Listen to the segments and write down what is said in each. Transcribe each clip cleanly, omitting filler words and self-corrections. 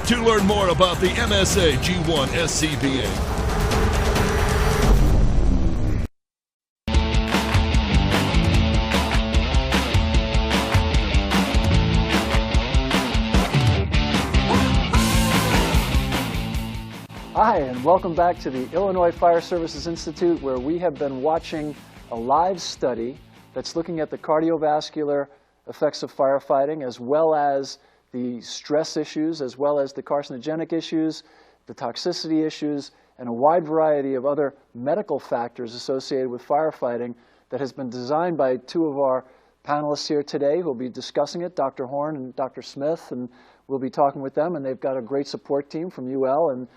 to learn more about the MSA G1 SCBA. Hi, and welcome back to the Illinois Fire Services Institute, where we have been watching a live study that's looking at the cardiovascular effects of firefighting, as well as the stress issues, as well as the carcinogenic issues, the toxicity issues, and a wide variety of other medical factors associated with firefighting that has been designed by two of our panelists here today who will be discussing it, Dr. Horn and Dr. Smith, and we'll be talking with them, and they've got a great support team from UL and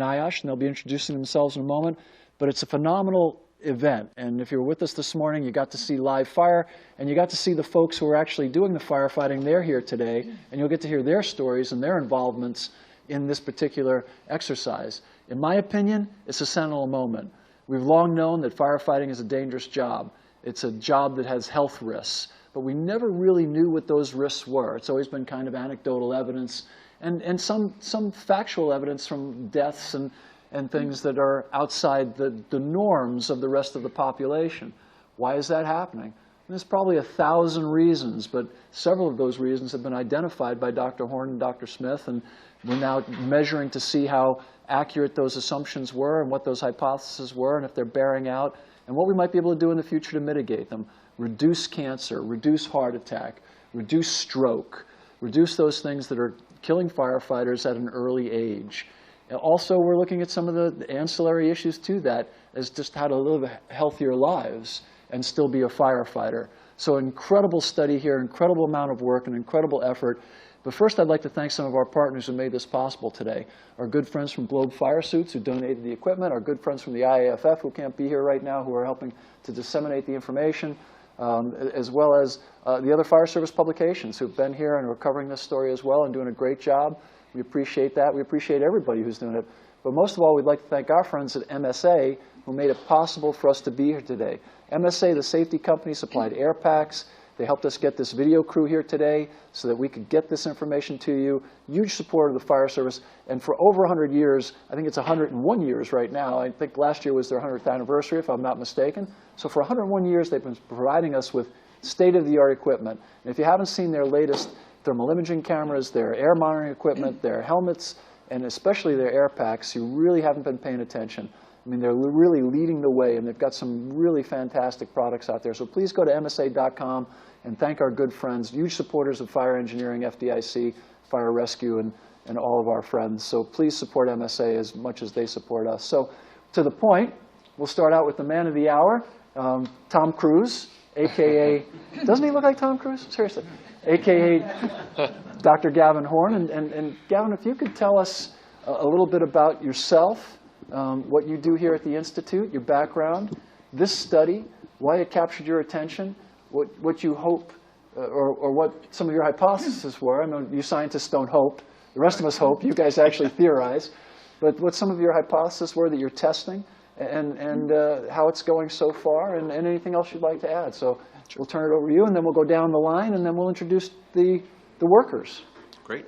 NIOSH, and they'll be introducing themselves in a moment. But it's a phenomenal event, and if you were with us this morning, you got to see live fire, and you got to see the folks who are actually doing the firefighting. They're here today, and you'll get to hear their stories and their involvements in this particular exercise. In my opinion, it's a seminal moment. We've long known that firefighting is a dangerous job. It's a job that has health risks, but we never really knew what those risks were. It's always been kind of anecdotal evidence and some factual evidence from deaths and things that are outside the norms of the rest of the population. Why is that happening? And there's probably 1,000 reasons, but several of those reasons have been identified by Dr. Horn and Dr. Smith, and we're now measuring to see how accurate those assumptions were and what those hypotheses were and if they're bearing out, and what we might be able to do in the future to mitigate them. Reduce cancer, reduce heart attack, reduce stroke, reduce those things that are killing firefighters at an early age. And also, we're looking at some of the ancillary issues to that, as just how to live healthier lives and still be a firefighter. So incredible study here, incredible amount of work and incredible effort. But first, I'd like to thank some of our partners who made this possible today. Our good friends from Globe Fire Suits who donated the equipment, our good friends from the IAFF who can't be here right now, who are helping to disseminate the information, as well as the other fire service publications who've been here and are covering this story as well and doing a great job. We appreciate that. We appreciate everybody who's doing it. But most of all, we'd like to thank our friends at MSA who made it possible for us to be here today. MSA, the safety company, supplied air packs. They helped us get this video crew here today so that we could get this information to you. Huge support of the fire service. And for over 100 years, I think it's 101 years right now. I think last year was their 100th anniversary, if I'm not mistaken. So for 101 years, they've been providing us with state-of-the-art equipment. And if you haven't seen their latest thermal imaging cameras, their air monitoring equipment, their helmets, and especially their air packs, you really haven't been paying attention. I mean, they're really leading the way, and they've got some really fantastic products out there. So please go to MSA.com and thank our good friends, huge supporters of fire engineering, FDIC, fire rescue, and all of our friends. So please support MSA as much as they support us. So to the point, we'll start out with the man of the hour, Tom Cruise, a.k.a. Doesn't he look like Tom Cruise? Seriously. A.k.a. Dr. Gavin Horn. And Gavin, if you could tell us a little bit about yourself, what you do here at the Institute, your background, this study, why it captured your attention, what you hope, or what some of your hypotheses were. I know you scientists don't hope. The rest of us hope. You guys actually theorize. But what some of your hypotheses were that you're testing, and how it's going so far, and anything else you'd like to add. So we'll turn it over to you, and then we'll go down the line, and then we'll introduce the workers. Great.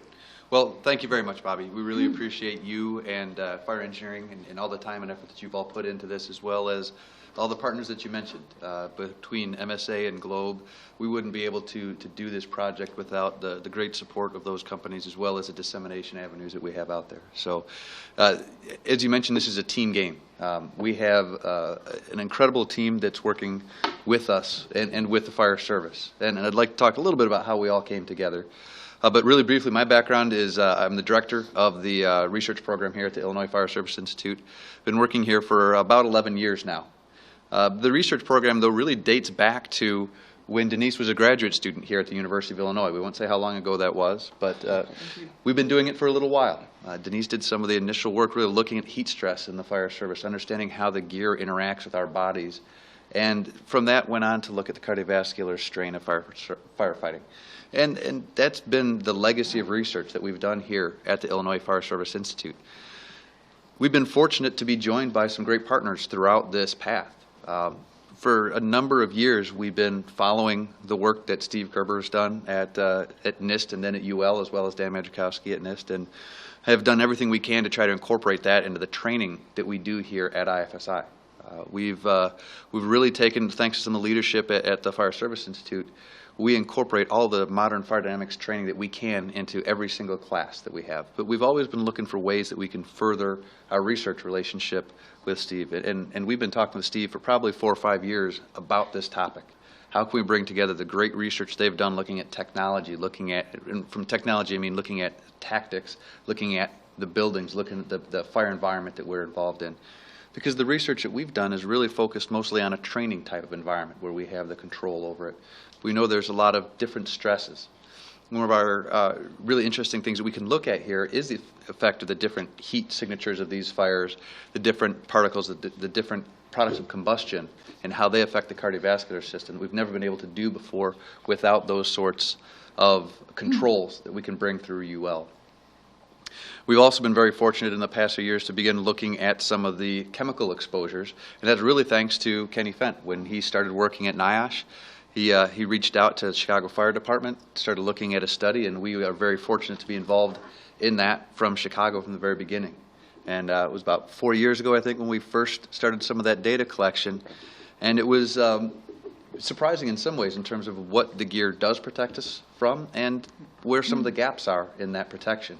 Well, thank you very much, Bobby. We really appreciate you and fire engineering and all the time and effort that you've all put into this, as well as all the partners that you mentioned. Between MSA and Globe, we wouldn't be able to do this project without the great support of those companies, as well as the dissemination avenues that we have out there. So, as you mentioned, this is a team game. We have an incredible team that's working with us and with the fire service. And I'd like to talk a little bit about how we all came together. But really briefly, my background is I'm the director of the research program here at the Illinois Fire Service Institute. Been working here for about 11 years now. The research program, though, really dates back to when Denise was a graduate student here at the University of Illinois. We won't say how long ago that was, but we've been doing it for a little while. Denise did some of the initial work really looking at heat stress in the fire service, understanding how the gear interacts with our bodies, and from that went on to look at the cardiovascular strain of firefighting. And that's been the legacy of research that we've done here at the Illinois Fire Service Institute. We've been fortunate to be joined by some great partners throughout this path. for a number of years, we've been following the work that Steve Gerber has done at NIST and then at UL, as well as Dan Majkowski at NIST, and have done everything we can to try to incorporate that into the training that we do here at IFSI. We've really taken, thanks to some of the leadership at the Fire Service Institute, we incorporate all the modern fire dynamics training that we can into every single class that we have. But we've always been looking for ways that we can further our research relationship with Steve. And we've been talking with Steve for probably 4 or 5 years about this topic. How can we bring together the great research they've done looking at technology, and from technology I mean looking at tactics, looking at the buildings, looking at the fire environment that we're involved in. Because the research that we've done is really focused mostly on a training type of environment where we have the control over it. We know there's a lot of different stresses. One of our really interesting things that we can look at here is the effect of the different heat signatures of these fires, the different particles, the different products of combustion, and how they affect the cardiovascular system. We've never been able to do before without those sorts of controls that we can bring through UL. We've also been very fortunate in the past few years to begin looking at some of the chemical exposures, and that's really thanks to Kenny Fent. When he started working at NIOSH, he reached out to the Chicago Fire Department, started looking at a study, and we are very fortunate to be involved in that from Chicago from the very beginning. And it was about 4 years ago, I think, when we first started some of that data collection, and it was surprising in some ways in terms of what the gear does protect us from and where some of the gaps are in that protection.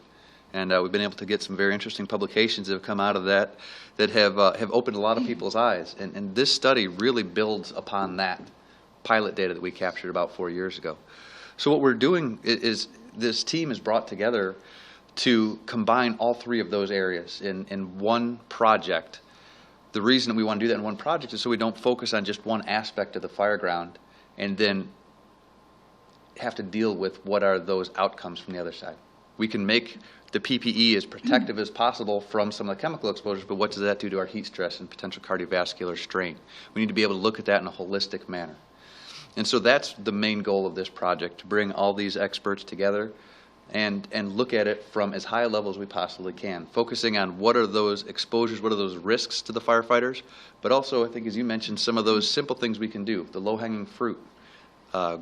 And we've been able to get some very interesting publications that have come out of that have opened a lot of people's eyes. And this study really builds upon that pilot data that we captured about 4 years ago. So what we're doing is this team is brought together to combine all 3 of those areas in one project. The reason that we want to do that in one project is so we don't focus on just one aspect of the fire ground and then have to deal with what are those outcomes from the other side. We can make the PPE as protective as possible from some of the chemical exposures, but what does that do to our heat stress and potential cardiovascular strain? We need to be able to look at that in a holistic manner. And so that's the main goal of this project, to bring all these experts together and look at it from as high a level as we possibly can, focusing on what are those exposures, what are those risks to the firefighters, but also, I think as you mentioned, some of those simple things we can do, the low-hanging fruit.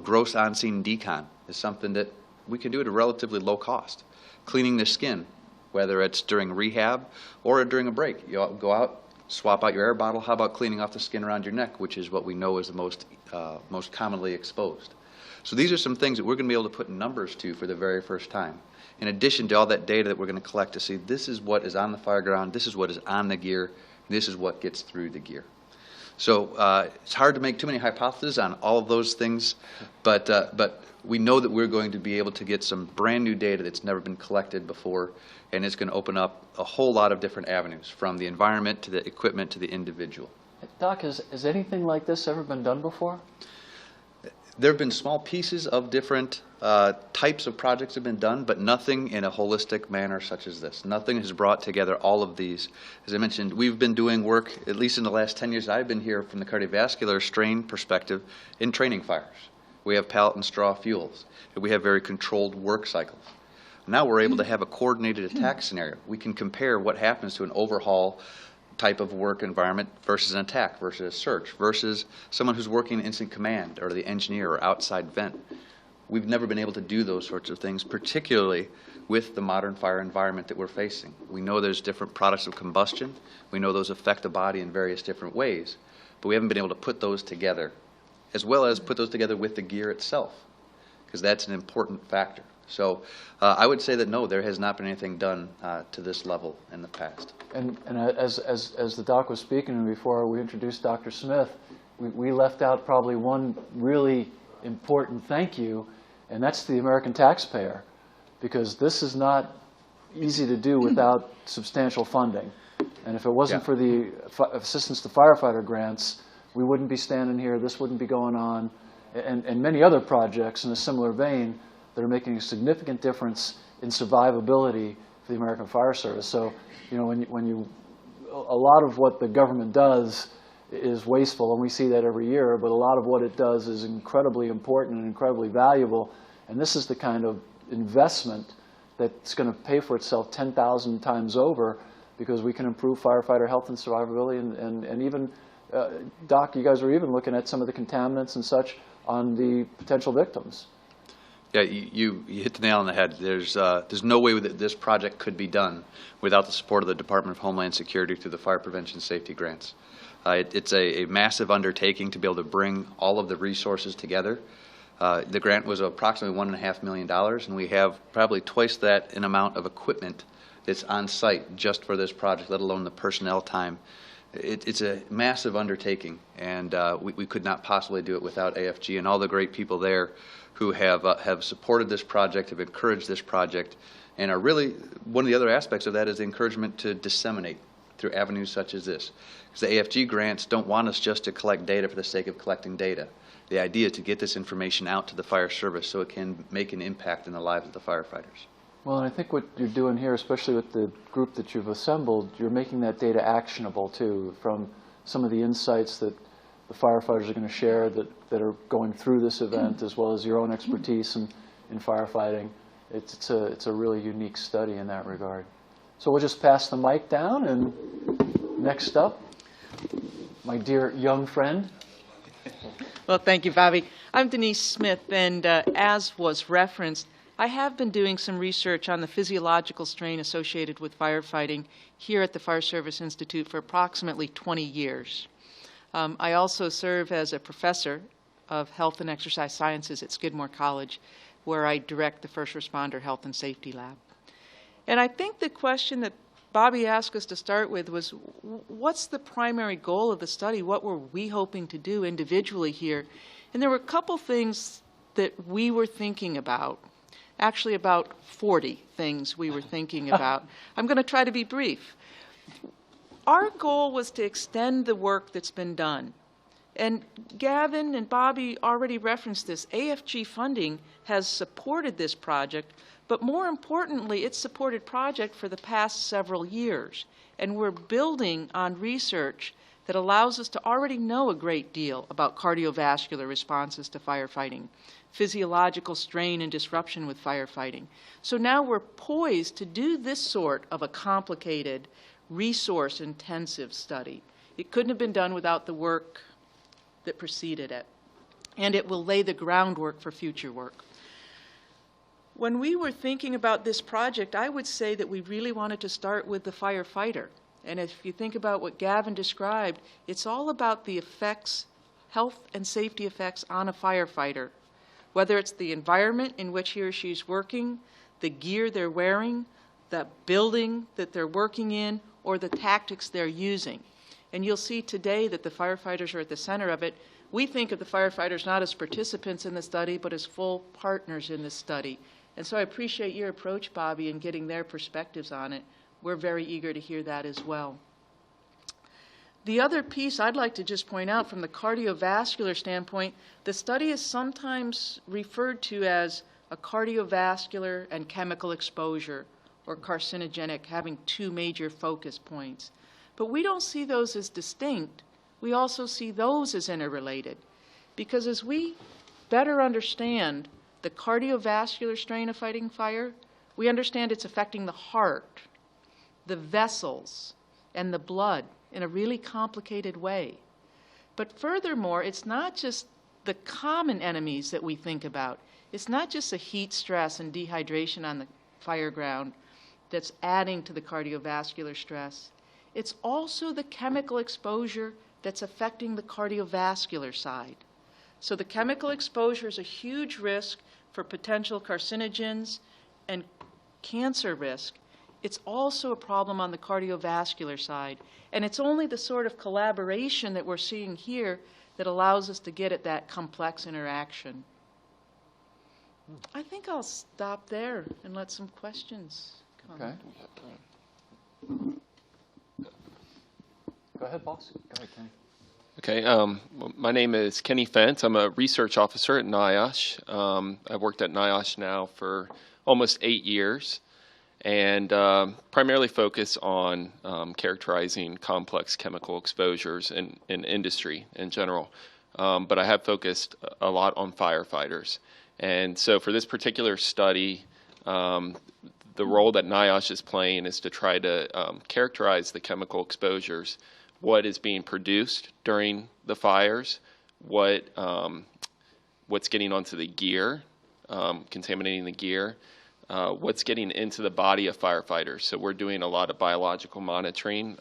Gross on-scene decon is something that we can do at a relatively low cost. Cleaning the skin, whether it's during rehab or during a break. You go out, swap out your air bottle. How about cleaning off the skin around your neck, which is what we know is the most commonly exposed. So these are some things that we're going to be able to put numbers to for the very first time. In addition to all that data that we're going to collect to see this is what is on the fire ground, this is what is on the gear, this is what gets through the gear. So it's hard to make too many hypotheses on all of those things, but we know that we're going to be able to get some brand new data that's never been collected before, and it's going to open up a whole lot of different avenues, from the environment to the equipment to the individual. Doc, has anything like this ever been done before? There have been small pieces of different types of projects have been done, but nothing in a holistic manner such as this. Nothing has brought together all of these. As I mentioned, we've been doing work, at least in the last 10 years I've been here, from the cardiovascular strain perspective in training fires. We have pallet and straw fuels, and we have very controlled work cycles. Now we're able to have a coordinated attack scenario. We can compare what happens to an overhaul type of work environment versus an attack, versus a search, versus someone who's working in incident command or the engineer or outside vent. We've never been able to do those sorts of things, particularly with the modern fire environment that we're facing. We know there's different products of combustion. We know those affect the body in various different ways, but we haven't been able to put those together, as well as put those together with the gear itself, because that's an important factor. So I would say that no, there has not been anything done to this level in the past. And as the doc was speaking before we introduced Dr. Smith, we left out probably one really important thank you, and that's the American taxpayer, because this is not easy to do without substantial funding. And if it wasn't for the assistance to firefighter grants, we wouldn't be standing here, this wouldn't be going on, and many other projects in a similar vein that are making a significant difference in survivability for the American Fire Service. So, you know, a lot of what the government does is wasteful, and we see that every year, but a lot of what it does is incredibly important and incredibly valuable, and this is the kind of investment that's going to pay for itself 10,000 times over, because we can improve firefighter health and survivability and even Doc, you guys were even looking at some of the contaminants and such on the potential victims. Yeah, you hit the nail on the head. There's no way that this project could be done without the support of the Department of Homeland Security through the Fire Prevention Safety Grants. It's a massive undertaking to be able to bring all of the resources together. The grant was approximately $1.5 million, and we have probably twice that in amount of equipment that's on site just for this project, let alone the personnel time. It's a massive undertaking, and we could not possibly do it without AFG and all the great people there who have supported this project, have encouraged this project, and are really, one of the other aspects of that is the encouragement to disseminate through avenues such as this. Because the AFG grants don't want us just to collect data for the sake of collecting data. The idea is to get this information out to the fire service so it can make an impact in the lives of the firefighters. Well, and I think what you're doing here, especially with the group that you've assembled, you're making that data actionable too, from some of the insights that the firefighters are going to share that are going through this event, as well as your own expertise in firefighting. It's a really unique study in that regard. So we'll just pass the mic down, and next up, my dear young friend. Well, thank you, Bobby. I'm Denise Smith, and as was referenced, I have been doing some research on the physiological strain associated with firefighting here at the Fire Service Institute for approximately 20 years. I also serve as a professor of health and exercise sciences at Skidmore College, where I direct the First Responder Health and Safety Lab. And I think the question that Bobby asked us to start with was, what's the primary goal of the study? What were we hoping to do individually here? And there were a couple things that we were thinking about, actually about 40 things we were thinking about. I'm going to try to be brief. Our goal was to extend the work that's been done. And Gavin and Bobby already referenced this. AFG funding has supported this project, but more importantly, it's supported project for the past several years. And we're building on research that allows us to already know a great deal about cardiovascular responses to firefighting, physiological strain and disruption with firefighting. So now we're poised to do this sort of a complicated, resource-intensive study. It couldn't have been done without the work that preceded it, and it will lay the groundwork for future work. When we were thinking about this project, I would say that we really wanted to start with the firefighter. And if you think about what Gavin described, it's all about the effects, health and safety effects on a firefighter, whether it's the environment in which he or she's working, the gear they're wearing, the building that they're working in, or the tactics they're using. And you'll see today that the firefighters are at the center of it. We think of the firefighters not as participants in the study, but as full partners in this study. And so I appreciate your approach, Bobby, in getting their perspectives on it. We're very eager to hear that as well. The other piece I'd like to just point out from the cardiovascular standpoint, the study is sometimes referred to as a cardiovascular and chemical exposure, or carcinogenic, having two major focus points. But we don't see those as distinct. We also see those as interrelated. Because as we better understand the cardiovascular strain of fighting fire, we understand it's affecting the heart, the vessels, and the blood in a really complicated way. But furthermore, it's not just the common enemies that we think about. It's not just the heat stress and dehydration on the fire ground that's adding to the cardiovascular stress. It's also the chemical exposure that's affecting the cardiovascular side. So the chemical exposure is a huge risk for potential carcinogens and cancer risk. It's also a problem on the cardiovascular side. And it's only the sort of collaboration that we're seeing here that allows us to get at that complex interaction. I think I'll stop there and let some questions come. Okay. Go ahead, boss. Go ahead, Kenny. Okay, my name is Kenny Fent. I'm a research officer at NIOSH. I've worked at NIOSH now for almost 8 years, and primarily focus on characterizing complex chemical exposures in industry in general. But I have focused a lot on firefighters. And so for this particular study, the role that NIOSH is playing is to try to characterize the chemical exposures what is being produced during the fires, what's getting onto the gear, contaminating the gear, what's getting into the body of firefighters. So we're doing a lot of biological monitoring.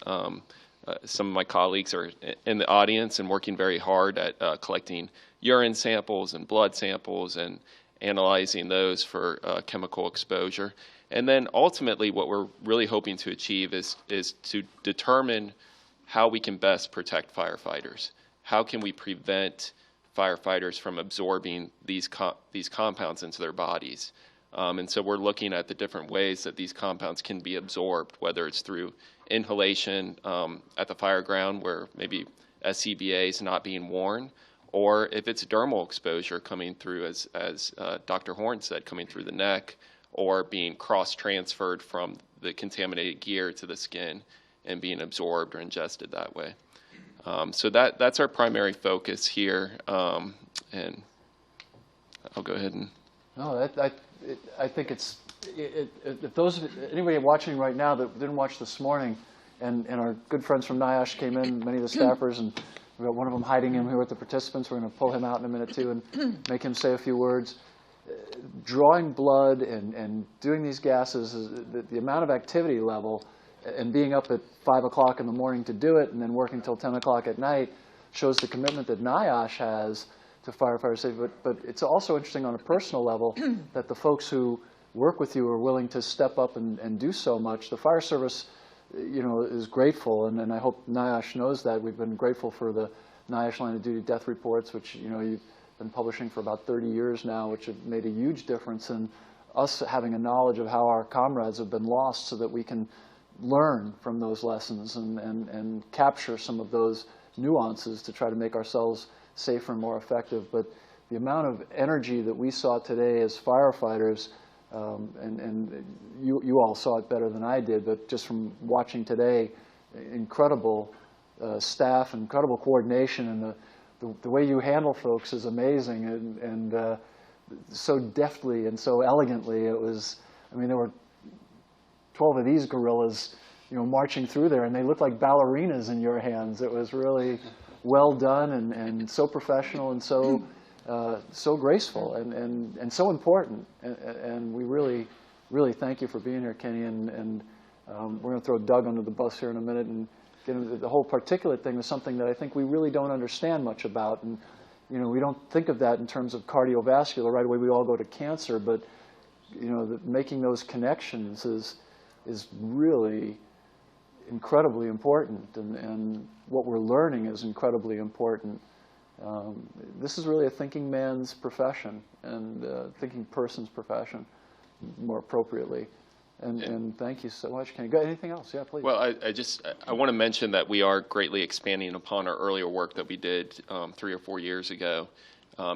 Some of my colleagues are in the audience and working very hard at collecting urine samples and blood samples and analyzing those for chemical exposure. And then ultimately what we're really hoping to achieve is to determine how we can best protect firefighters. How can we prevent firefighters from absorbing these compounds into their bodies? And so we're looking at the different ways that these compounds can be absorbed, whether it's through inhalation at the fire ground where maybe SCBA is not being worn, or if it's dermal exposure coming through, as Dr. Horn said, coming through the neck, or being cross-transferred from the contaminated gear to the skin and being absorbed or ingested that way. So that's our primary focus here, and I'll go ahead and... No, I think it's, if anybody watching right now that didn't watch this morning, and our good friends from NIOSH came in, many of the staffers, and we've got one of them hiding in here with the participants. We're going to pull him out in a minute too and make him say a few words. Drawing blood and doing these gases, the amount of activity level, and being up at 5 o'clock in the morning to do it and then working till 10 o'clock at night shows the commitment that NIOSH has to firefighter safety. But it's also interesting on a personal level that the folks who work with you are willing to step up and do so much. The fire service, you know, is grateful, and I hope NIOSH knows that. We've been grateful for the NIOSH line of duty death reports, which, you know, you've been publishing for about 30 years now, which have made a huge difference in us having a knowledge of how our comrades have been lost so that we can learn from those lessons and capture some of those nuances to try to make ourselves safer and more effective. But the amount of energy that we saw today as firefighters, and you all saw it better than I did, but just from watching today, incredible staff, incredible coordination, and the way you handle folks is amazing, and so deftly and so elegantly. It was, I mean, there were 12 of these gorillas, you know, marching through there, and they looked like ballerinas in your hands. It was really well done and so professional and so so graceful and so important. And we really thank you for being here, Kenny. And we're going to throw Doug under the bus here in a minute and get into the whole particulate thing is something that I think we really don't understand much about. And you know, we don't think of that in terms of cardiovascular right away. We all go to cancer, but you know, making those connections is really incredibly important, and what we're learning is incredibly important. This is really a thinking man's profession, and thinking person's profession, more appropriately. And thank you so much, Kenny. Got anything else? Yeah, please. Well, I want to mention that we are greatly expanding upon our earlier work that we did 3 or 4 years ago.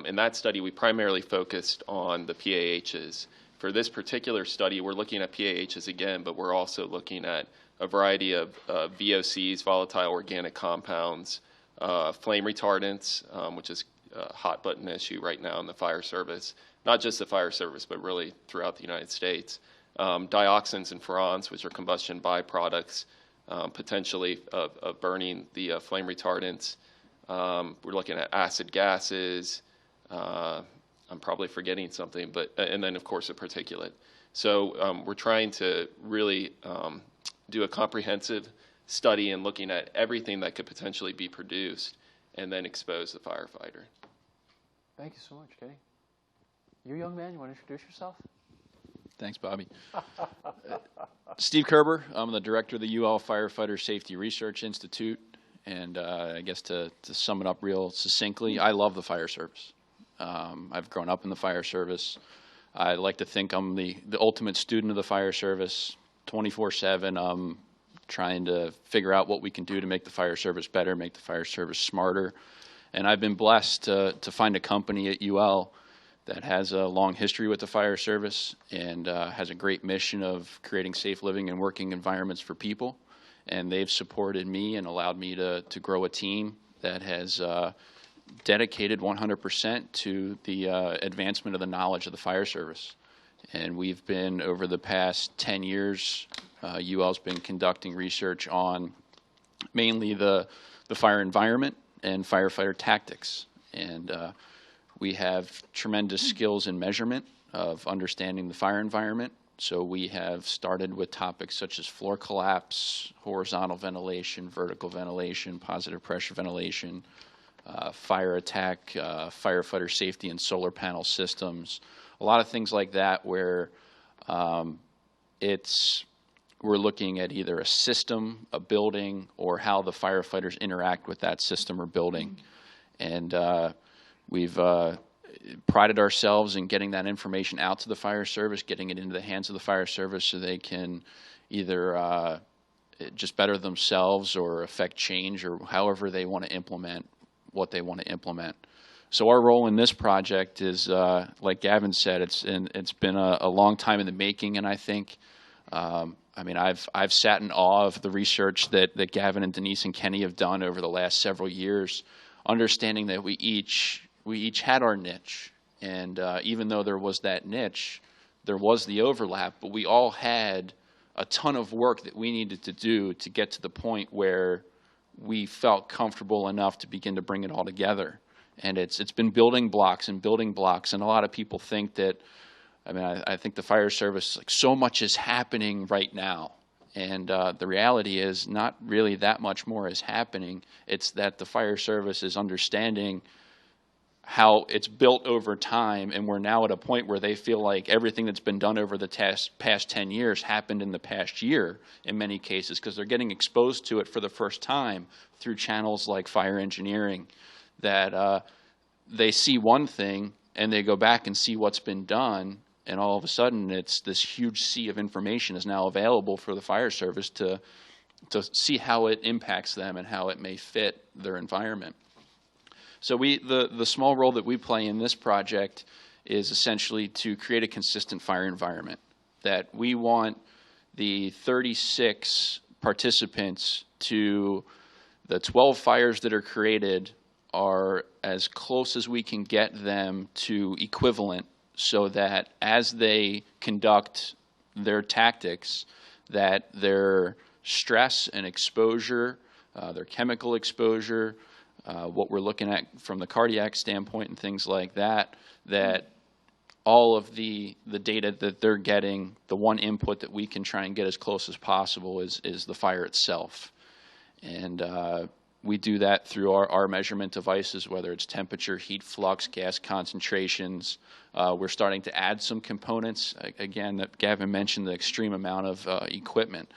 In that study, we primarily focused on the PAHs. For this particular study, we're looking at PAHs again, but we're also looking at a variety of VOCs, volatile organic compounds, flame retardants, which is a hot button issue right now in the fire service, not just the fire service, but really throughout the United States. Dioxins and furans, which are combustion byproducts, potentially of burning the flame retardants. We're looking at acid gases. I'm probably forgetting something, but and then of course a particulate. So we're trying to really do a comprehensive study and looking at everything that could potentially be produced and then expose the firefighter. Thank you so much, Kenny. You young man, you want to introduce yourself? Thanks, Bobby. Steve Kerber. I'm the director of the UL Firefighter Safety Research Institute, and I guess to sum it up real succinctly, I love the fire service. I've grown up in the fire service. I like to think I'm the ultimate student of the fire service. 24/7, I'm trying to figure out what we can do to make the fire service better, make the fire service smarter. And I've been blessed to find a company at UL that has a long history with the fire service and has a great mission of creating safe living and working environments for people. And they've supported me and allowed me to grow a team that has dedicated 100% to the advancement of the knowledge of the fire service. And we've been, over the past 10 years, UL's been conducting research on mainly the fire environment and firefighter tactics. And we have tremendous skills in measurement of understanding the fire environment. So we have started with topics such as floor collapse, horizontal ventilation, vertical ventilation, positive pressure ventilation, fire attack, firefighter safety and solar panel systems, a lot of things like that where we're looking at either a system, a building, or how the firefighters interact with that system or building. And we've prided ourselves in getting that information out to the fire service, getting it into the hands of the fire service so they can either just better themselves or affect change or however they want to implement what they want to implement. So our role in this project is, like Gavin said, it's been a long time in the making, and I think, I mean, I've sat in awe of the research that Gavin and Denise and Kenny have done over the last several years, understanding that we each had our niche, and even though there was that niche, there was the overlap, but we all had a ton of work that we needed to do to get to the point where we felt comfortable enough to begin to bring it all together. And it's been building blocks and building blocks, and a lot of people think that, I mean, I think the fire service, like, so much is happening right now. And the reality is not really that much more is happening. It's that the fire service is understanding how it's built over time, and we're now at a point where they feel like everything that's been done over the past 10 years happened in the past year in many cases, because they're getting exposed to it for the first time through channels like fire engineering, that they see one thing and they go back and see what's been done, and all of a sudden it's this huge sea of information is now available for the fire service to see how it impacts them and how it may fit their environment. So the small role that we play in this project is essentially to create a consistent fire environment, that we want the 36 participants to, the 12 fires that are created are as close as we can get them to equivalent, so that as they conduct their tactics, that their stress and exposure, their chemical exposure, what we're looking at from the cardiac standpoint and things like that, that all of the data that they're getting, the one input that we can try and get as close as possible is the fire itself. And we do that through our measurement devices, whether it's temperature, heat flux, gas concentrations. We're starting to add some components, again, that Gavin mentioned, the extreme amount of equipment.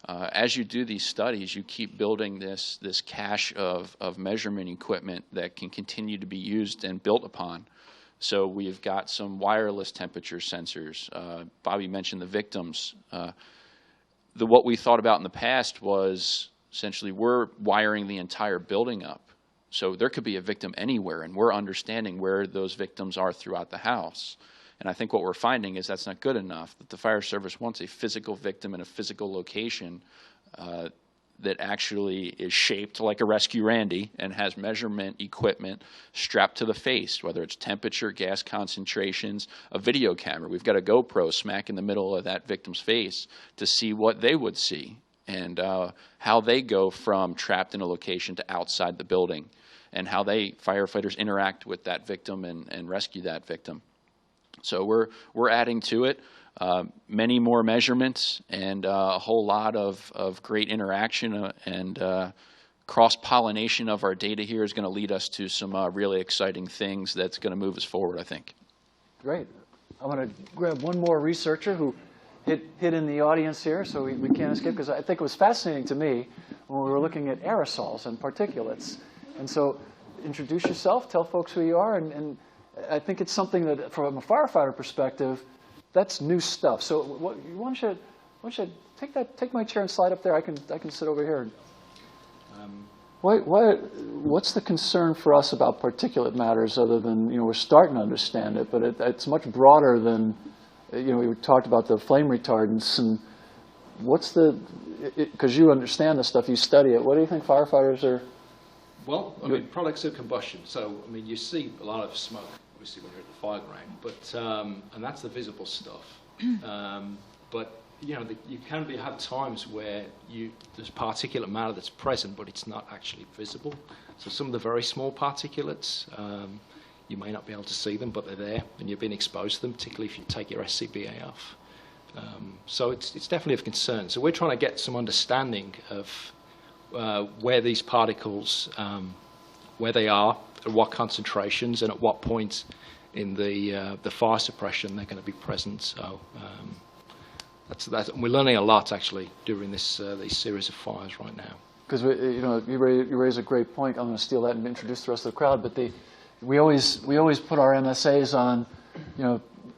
As you do these studies, you keep building this cache of measurement equipment that can continue to be used and built upon. So we've got some wireless temperature sensors. Bobby mentioned the victims. What we thought about in the past was essentially we're wiring the entire building up. So there could be a victim anywhere, and we're understanding where those victims are throughout the house. And I think what we're finding is that's not good enough, that the fire service wants a physical victim in a physical location that actually is shaped like a Rescue Randy and has measurement equipment strapped to the face, whether it's temperature, gas concentrations, a video camera. We've got a GoPro smack in the middle of that victim's face to see what they would see and how they go from trapped in a location to outside the building, and how firefighters interact with that victim and rescue that victim. So we're adding to it many more measurements and a whole lot of great interaction and cross-pollination of our data here is going to lead us to some really exciting things that's going to move us forward, I think. Great. I'm going to grab one more researcher who hid in the audience here, so we can't escape, because I think it was fascinating to me when we were looking at aerosols and particulates. And so introduce yourself, tell folks who you are, and I think it's something that, from a firefighter perspective, that's new stuff. So why don't you take my chair and slide up there? I can sit over here. What's the concern for us about particulate matters, other than, we're starting to understand it, but it's much broader than, we talked about the flame retardants, and what's because you understand the stuff, you study it. What do you think firefighters are? Well, I mean, products of combustion. So, I mean, you see a lot of smoke, obviously, when you're at the fire ground, but, and that's the visible stuff. But you can have times where there's particulate matter that's present, but it's not actually visible. So some of the very small particulates, you may not be able to see them, but they're there, and you've been exposed to them, particularly if you take your SCBA off. So it's definitely of concern. So we're trying to get some understanding of where these particles, where they are, at what concentrations, and at what point in the fire suppression they're going to be present. So we're learning a lot actually during this these series of fires right now. Because you raise a great point. I'm going to steal that and introduce the rest of the crowd. But we always put our MSAs on.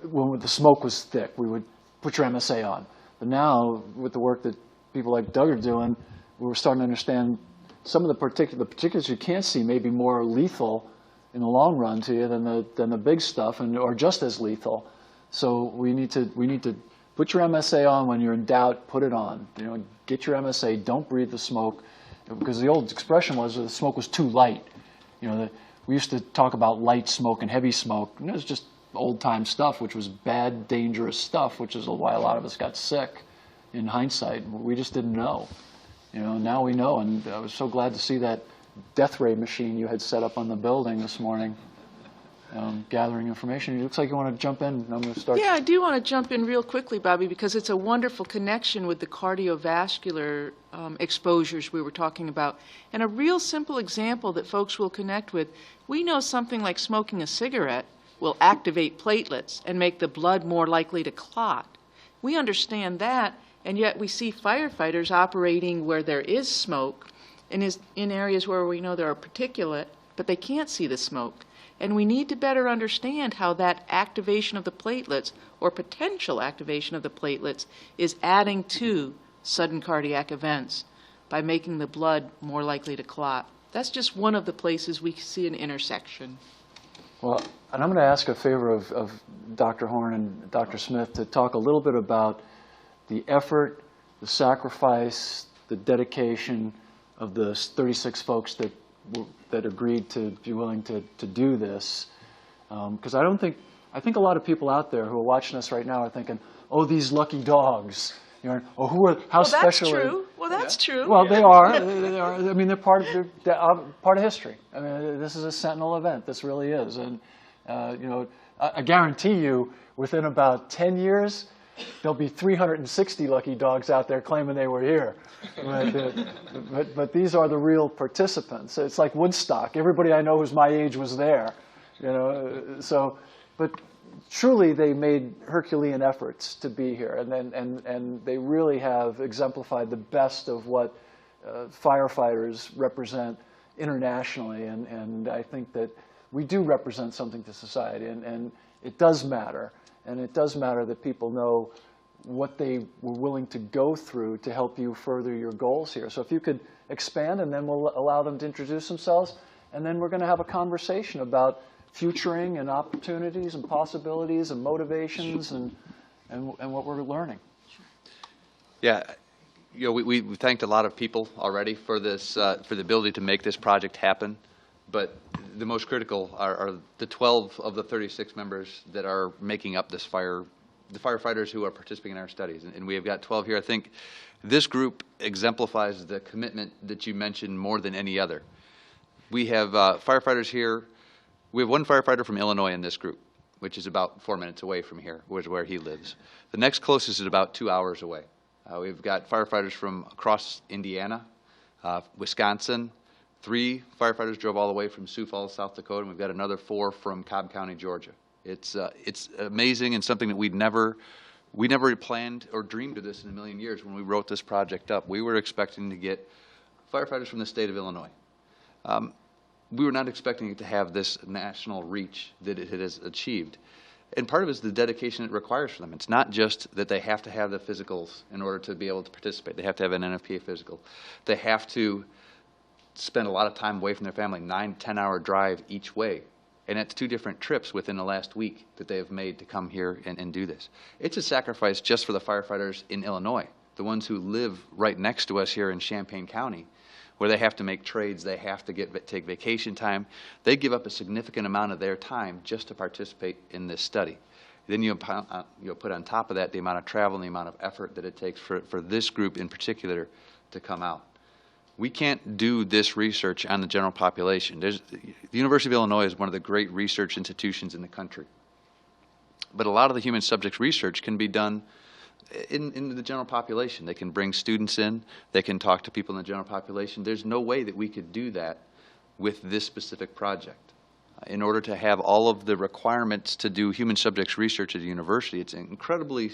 When the smoke was thick, we would put your MSA on. But now, with the work that people like Doug are doing, we're starting to understand some of the particulars you can't see may be more lethal in the long run to you than the big stuff, or just as lethal. So we need to put your MSA on. When you're in doubt, put it on. Get your MSA. Don't breathe the smoke, because the old expression was the smoke was too light. We used to talk about light smoke and heavy smoke. It was just old-time stuff, which was bad, dangerous stuff, which is why a lot of us got sick in hindsight. We just didn't know. Now we know, and I was so glad to see that death ray machine you had set up on the building this morning, gathering information. It looks like you want to jump in. I'm going to start. Yeah, I do want to jump in real quickly, Bobby, because it's a wonderful connection with the cardiovascular exposures we were talking about. And a real simple example that folks will connect with, we know something like smoking a cigarette will activate platelets and make the blood more likely to clot. We understand that, and yet we see firefighters operating where there is smoke and in areas where we know there are particulate, but they can't see the smoke. And we need to better understand how that activation of the platelets, or potential activation of the platelets, is adding to sudden cardiac events by making the blood more likely to clot. That's just one of the places we see an intersection. Well, and I'm going to ask a favor of Dr. Horn and Dr. Smith to talk a little bit about the effort, the sacrifice, the dedication of the 36 folks that agreed to be willing to do this. Because I think a lot of people out there who are watching us right now are thinking, oh, these lucky dogs. How special. That's true. Well, that's true. Well, they are. They are. I mean, they're part of history. I mean, this is a sentinel event. This really is. And I guarantee you, within about 10 years, there'll be 360 lucky dogs out there claiming they were here. But these are the real participants. It's like Woodstock. Everybody I know who's my age was there. But truly, they made Herculean efforts to be here, and they really have exemplified the best of what firefighters represent internationally. And I think that we do represent something to society, and it does matter. And it does matter that people know what they were willing to go through to help you further your goals here. So if you could expand, and then we'll allow them to introduce themselves, and then we're going to have a conversation about futuring and opportunities and possibilities and motivations and what we're learning. Yeah, we thanked a lot of people already for this, for the ability to make this project happen. But the most critical are the 12 of the 36 members that are making up this the firefighters who are participating in our studies. And we have got 12 here. I think this group exemplifies the commitment that you mentioned more than any other. We have firefighters here. We have one firefighter from Illinois in this group, which is about 4 minutes away from here, which is where he lives. The next closest is about 2 hours away. We've got firefighters from across Indiana, Wisconsin. 3 firefighters drove all the way from Sioux Falls, South Dakota, and we've got another 4 from Cobb County, Georgia. It's amazing, and something that we never planned or dreamed of this in a million years when we wrote this project up. We were expecting to get firefighters from the state of Illinois. We were not expecting it to have this national reach that it has achieved. And part of it is the dedication it requires from them. It's not just that they have to have the physicals in order to be able to participate. They have to have an NFPA physical. They have to spend a lot of time away from their family, 9-10-hour drive each way. And that's 2 different trips within the last week that they have made to come here and do this. It's a sacrifice just for the firefighters in Illinois, the ones who live right next to us here in Champaign County, where they have to make trades, they have to take vacation time. They give up a significant amount of their time just to participate in this study. Then you put on top of that the amount of travel and the amount of effort that it takes for this group in particular to come out. We can't do this research on the general population. The University of Illinois is one of the great research institutions in the country. But a lot of the human subjects research can be done in the general population. They can bring students in. They can talk to people in the general population. There's no way that we could do that with this specific project. In order to have all of the requirements to do human subjects research at a university, it's an incredibly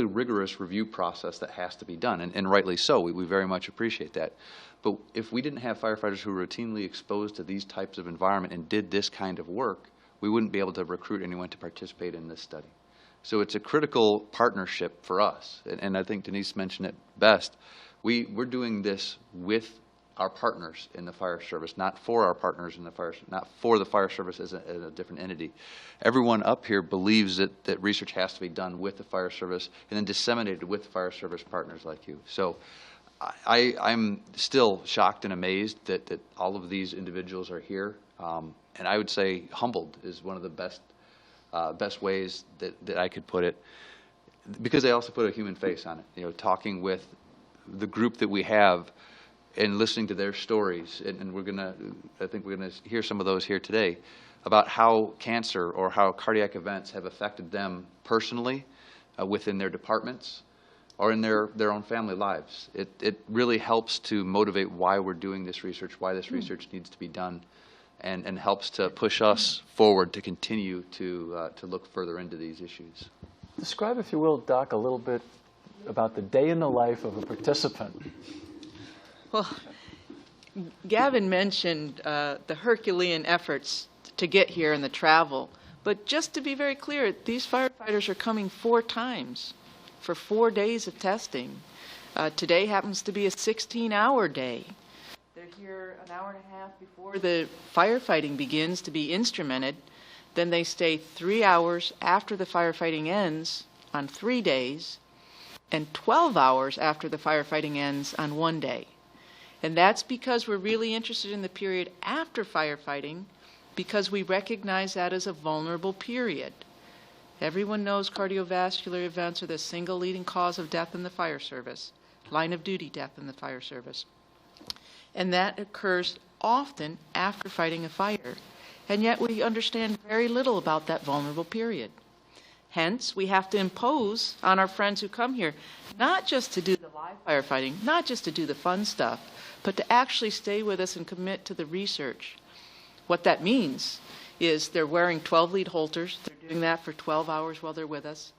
rigorous review process that has to be done, and rightly so. We very much appreciate that. But if we didn't have firefighters who were routinely exposed to these types of environment and did this kind of work, we wouldn't be able to recruit anyone to participate in this study. So it's a critical partnership for us, and I think Denise mentioned it best. We're doing this with our partners in the fire service, not for our partners in the fire, not for the fire service as a different entity. Everyone up here believes that research has to be done with the fire service and then disseminated with fire service partners like you. So I'm still shocked and amazed that all of these individuals are here, and I would say humbled is one of the best ways that I could put it, because they also put a human face on it. You know, talking with the group that we have and listening to their stories, and I think we're gonna hear some of those here today, about how cancer or how cardiac events have affected them personally, within their departments, or in their own family lives. It really helps to motivate why we're doing this research, why this research needs to be done, and helps to push us forward to continue to look further into these issues. Describe, if you will, Doc, a little bit about the day in the life of a participant. Well, Gavin mentioned the Herculean efforts to get here and the travel. But just to be very clear, these firefighters are coming 4 times for 4 days of testing. Today happens to be a 16-hour day. They're here an hour and a half before the firefighting begins to be instrumented. Then they stay 3 hours after the firefighting ends on 3 days, and 12 hours after the firefighting ends on 1 day. And that's because we're really interested in the period after firefighting, because we recognize that as a vulnerable period. Everyone knows cardiovascular events are the single leading cause of death in the fire service, line of duty death in the fire service. And that occurs often after fighting a fire. And yet we understand very little about that vulnerable period. Hence, we have to impose on our friends who come here, not just to do the live firefighting, not just to do the fun stuff, but to actually stay with us and commit to the research. What that means is they're wearing 12-lead holters. They're doing that for 12 hours while they're with us.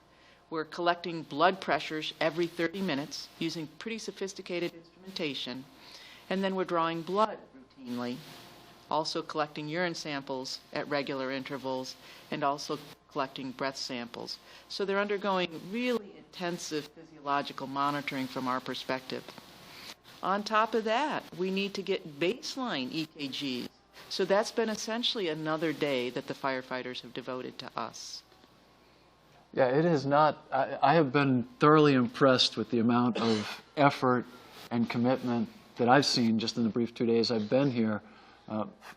We're collecting blood pressures every 30 minutes using pretty sophisticated instrumentation. And then we're drawing blood routinely, also collecting urine samples at regular intervals, and also collecting breath samples. So they're undergoing really intensive physiological monitoring from our perspective. On top of that, we need to get baseline EKGs. So that's been essentially another day that the firefighters have devoted to us. Yeah, it is not. I have been thoroughly impressed with the amount of effort and commitment that I've seen just in the brief 2 days I've been here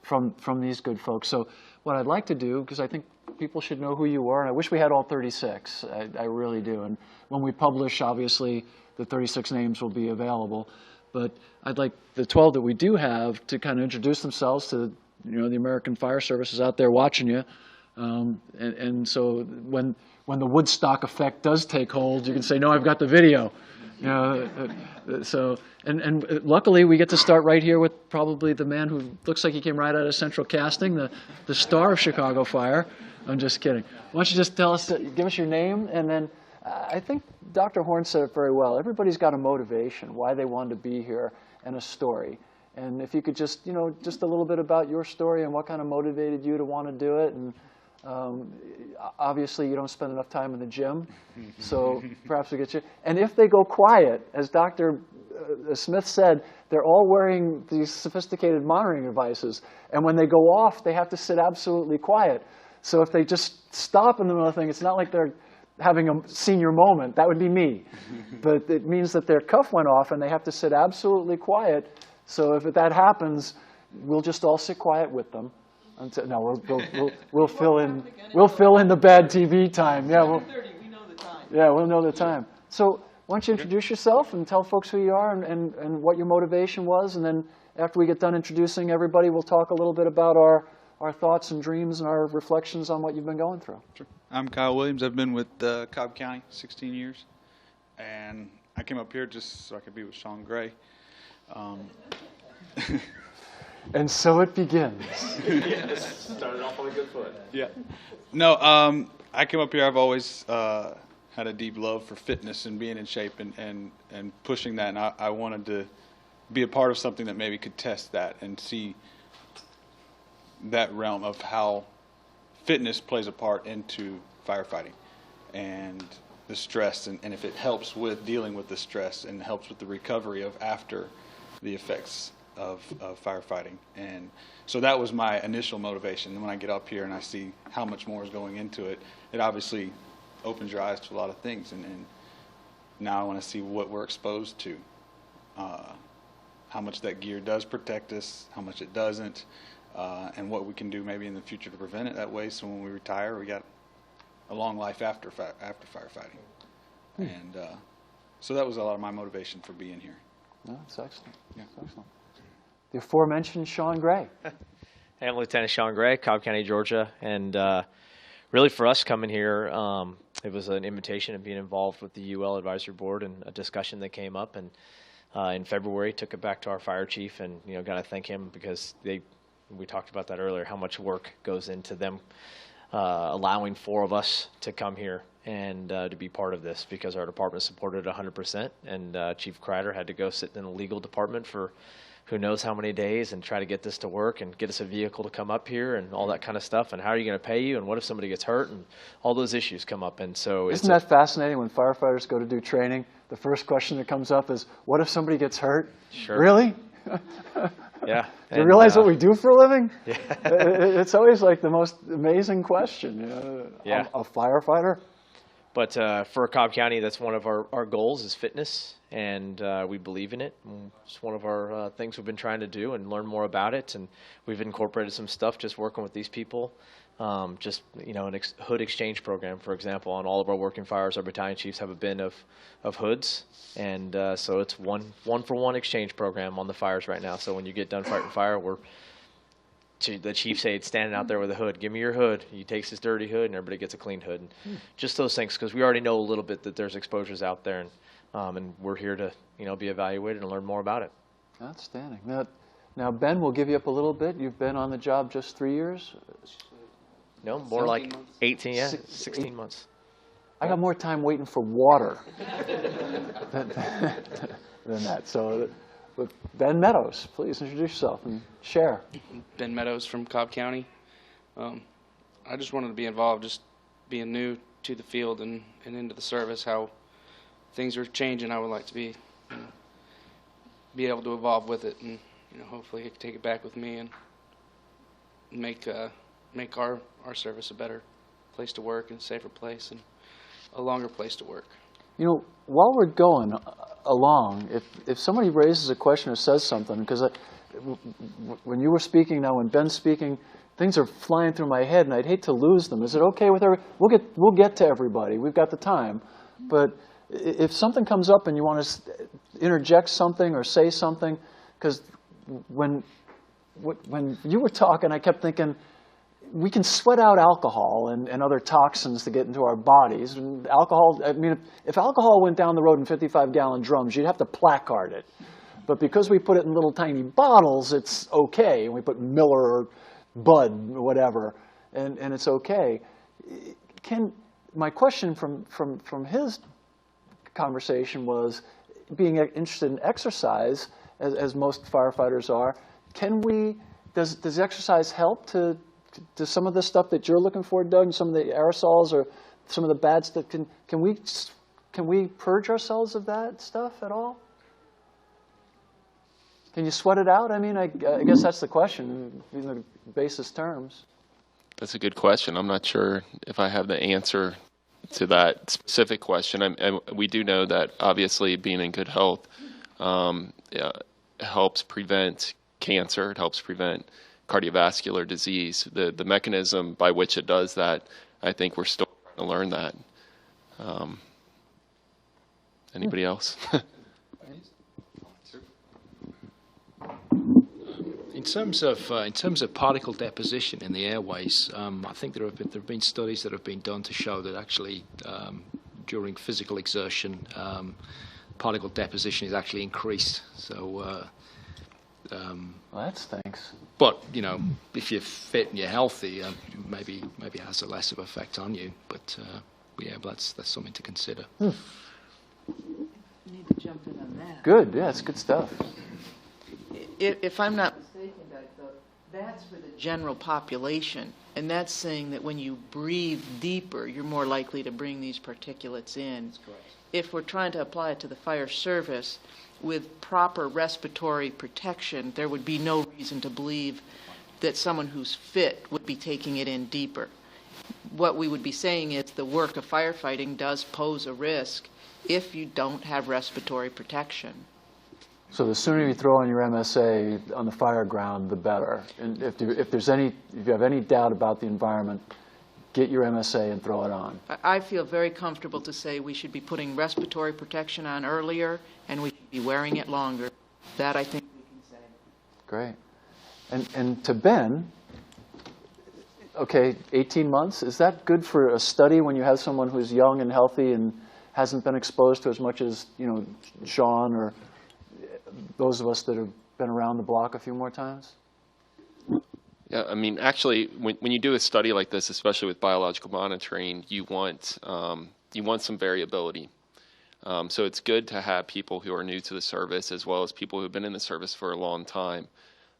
from these good folks. So what I'd like to do, because I think people should know who you are, and I wish we had all 36. I really do. And when we publish, obviously, the 36 names will be available. But I'd like the 12 that we do have to kind of introduce themselves to, the American Fire Service out there watching you. And so when the Woodstock effect does take hold, you can say, no, I've got the video. And luckily we get to start right here with probably the man who looks like he came right out of Central Casting, the star of Chicago Fire. I'm just kidding. Why don't you just give us your name, and then I think Dr. Horn said it very well. Everybody's got a motivation, why they wanted to be here, and a story. And if you could just, just a little bit about your story and what kind of motivated you to want to do it. And obviously you don't spend enough time in the gym, so perhaps we get you. And if they go quiet, as Dr. Smith said, they're all wearing these sophisticated monitoring devices. And when they go off, they have to sit absolutely quiet. So if they just stop in the middle of the thing, it's not like they're having a senior moment. That would be me. But it means that their cuff went off and they have to sit absolutely quiet. So if that happens, we'll just all sit quiet with them. No, we'll fill in the bad TV time. Yeah, we'll know the time. So why don't you introduce yourself and tell folks who you are and what your motivation was, and then after we get done introducing everybody, we'll talk a little bit about our thoughts and dreams and our reflections on what you've been going through. Sure. I'm Kyle Williams. I've been with Cobb County 16 years, and I came up here just so I could be with Sean Gray. And so it begins. Yes. Started off on a good foot. Yeah. No, I came up here. I've always had a deep love for fitness and being in shape and pushing that, and I wanted to be a part of something that maybe could test that and see that realm of how fitness plays a part into firefighting and the stress, and if it helps with dealing with the stress and helps with the recovery of after the effects of firefighting. And so that was my initial motivation. And when I get up here and I see how much more is going into it, it obviously opens your eyes to a lot of things. And now I want to see what we're exposed to, how much that gear does protect us, how much it doesn't, and what we can do maybe in the future to prevent it that way. So when we retire, we got a long life after firefighting. And so that was a lot of my motivation for being here. No, that's excellent. Yeah. That's excellent. The aforementioned Sean Gray. Hey, I'm Lieutenant Sean Gray, Cobb County, Georgia. And really for us coming here, it was an invitation of being involved with the UL Advisory Board and a discussion that came up. And in February, took it back to our fire chief and, got to thank him because we talked about that earlier, how much work goes into them allowing 4 of us to come here and to be part of this, because our department supported 100%, and Chief Kreider had to go sit in the legal department for who knows how many days and try to get this to work and get us a vehicle to come up here and all that kind of stuff, and how are you going to pay you, and what if somebody gets hurt, and all those issues come up. And so isn't that fascinating when firefighters go to do training? The first question that comes up is, what if somebody gets hurt? Sure. Really? Yeah. Do you realize what we do for a living? Yeah. It's always like the most amazing question. Yeah. A firefighter? But for Cobb County, that's one of our goals is fitness, and we believe in it. It's one of our things we've been trying to do and learn more about it, and we've incorporated some stuff just working with these people. Just, an hood exchange program, for example. On all of our working fires, our battalion chiefs have a bin of hoods, and so it's one-for-one exchange program on the fires right now. So when you get done fighting fire, the chief said, standing out there with a hood, give me your hood. He takes his dirty hood, and everybody gets a clean hood. And just those things, because we already know a little bit that there's exposures out there, and we're here to be evaluated and learn more about it. Outstanding. Now, Ben, we'll give you up a little bit. You've been on the job just 3 years? No, more like 18, 16 months. I got more time waiting for water than that. So, Ben Meadows, please introduce yourself and share. Ben Meadows from Cobb County. I just wanted to be involved, just being new to the field and into the service, how things are changing. I would like to be able to evolve with it, and hopefully I can take it back with me and make our service a better place to work and a safer place and a longer place to work. While we're going along, if somebody raises a question or says something, because when you were speaking now, when Ben's speaking, things are flying through my head, and I'd hate to lose them. Is it okay with everybody? We'll get to everybody. We've got the time. But if something comes up and you want to interject something or say something, because when you were talking, I kept thinking, we can sweat out alcohol and other toxins to get into our bodies. And alcohol, if alcohol went down the road in 55-gallon drums, you'd have to placard it. But because we put it in little tiny bottles, it's okay. And we put Miller or Bud or whatever, and it's okay. My question from his conversation was, being interested in exercise, as most firefighters are, does exercise help to some of the stuff that you're looking for, Doug, and some of the aerosols or some of the bad stuff? Can we purge ourselves of that stuff at all? Can you sweat it out? I guess that's the question in the basest terms. That's a good question. I'm not sure if I have the answer to that specific question. We do know that obviously being in good health helps prevent cancer. It helps prevent cardiovascular disease. The mechanism by which it does that, I think we're still trying to learn that. Anybody else? In terms of particle deposition in the airways, I think there have been studies that have been done to show that actually during physical exertion, particle deposition is actually increased. So, Well, that stinks. but you know, if you're fit and you're healthy, maybe it has a less of effect on you. But yeah, that's something to consider. Need to jump in on that. Good, yeah, it's good stuff. If I'm not mistaken, that's for the general population, and that's saying that when you breathe deeper, you're more likely to bring these particulates in. That's correct. If we're trying to apply it to the fire service, with proper respiratory protection, there would be no reason to believe that someone who's fit would be taking it in deeper. What we would be saying is the work of firefighting does pose a risk if you don't have respiratory protection. So the sooner you throw on your MSA on the fire ground, the better. And if you have any doubt about the environment, get your MSA and throw it on. I feel very comfortable to say we should be putting respiratory protection on earlier and we should be wearing it longer. That I think we can say. Great. And to Ben, okay, 18 months, is that good for a study when you have someone who's young and healthy and hasn't been exposed to as much as, you know, Sean or those of us that have been around the block a few more times? Yeah, I mean, actually, when you do a study like this, especially with biological monitoring, you want some variability. So it's good to have people who are new to the service as well as people who've been in the service for a long time.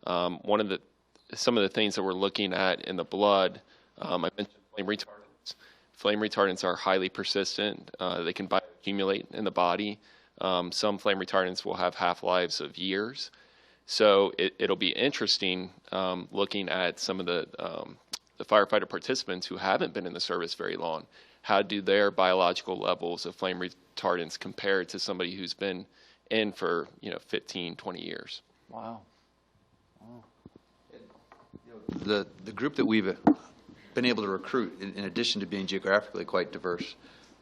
Some of the things that we're looking at in the blood, I mentioned flame retardants. Flame retardants are highly persistent. They can bioaccumulate in the body. Some flame retardants will have half-lives of years. So it'll be interesting looking at some of the firefighter participants who haven't been in the service very long. How do their biological levels of flame retardants compare to somebody who's been in for 15, 20 years? Wow. The group that we've been able to recruit, in addition to being geographically quite diverse,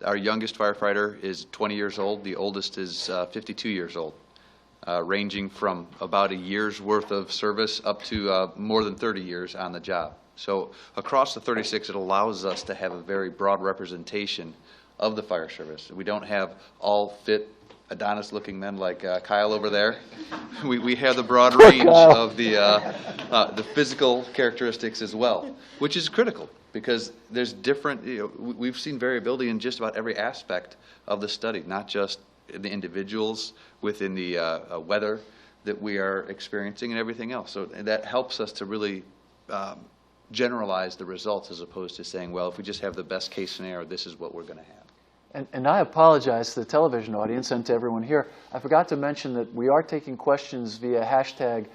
our youngest firefighter is 20 years old. The oldest is 52 years old, ranging from about a year's worth of service up to more than 30 years on the job. So across the 36, it allows us to have a very broad representation of the fire service. We don't have all fit Adonis-looking men like Kyle over there. We have the broad range of the physical characteristics as well, which is critical because there's different, we've seen variability in just about every aspect of the study, not just the individuals within the weather that we are experiencing and everything else. So that helps us to really generalize the results as opposed to saying, well, if we just have the best case scenario, this is what we're going to have. And I apologize to the television audience and to everyone here. I forgot to mention that we are taking questions via hashtag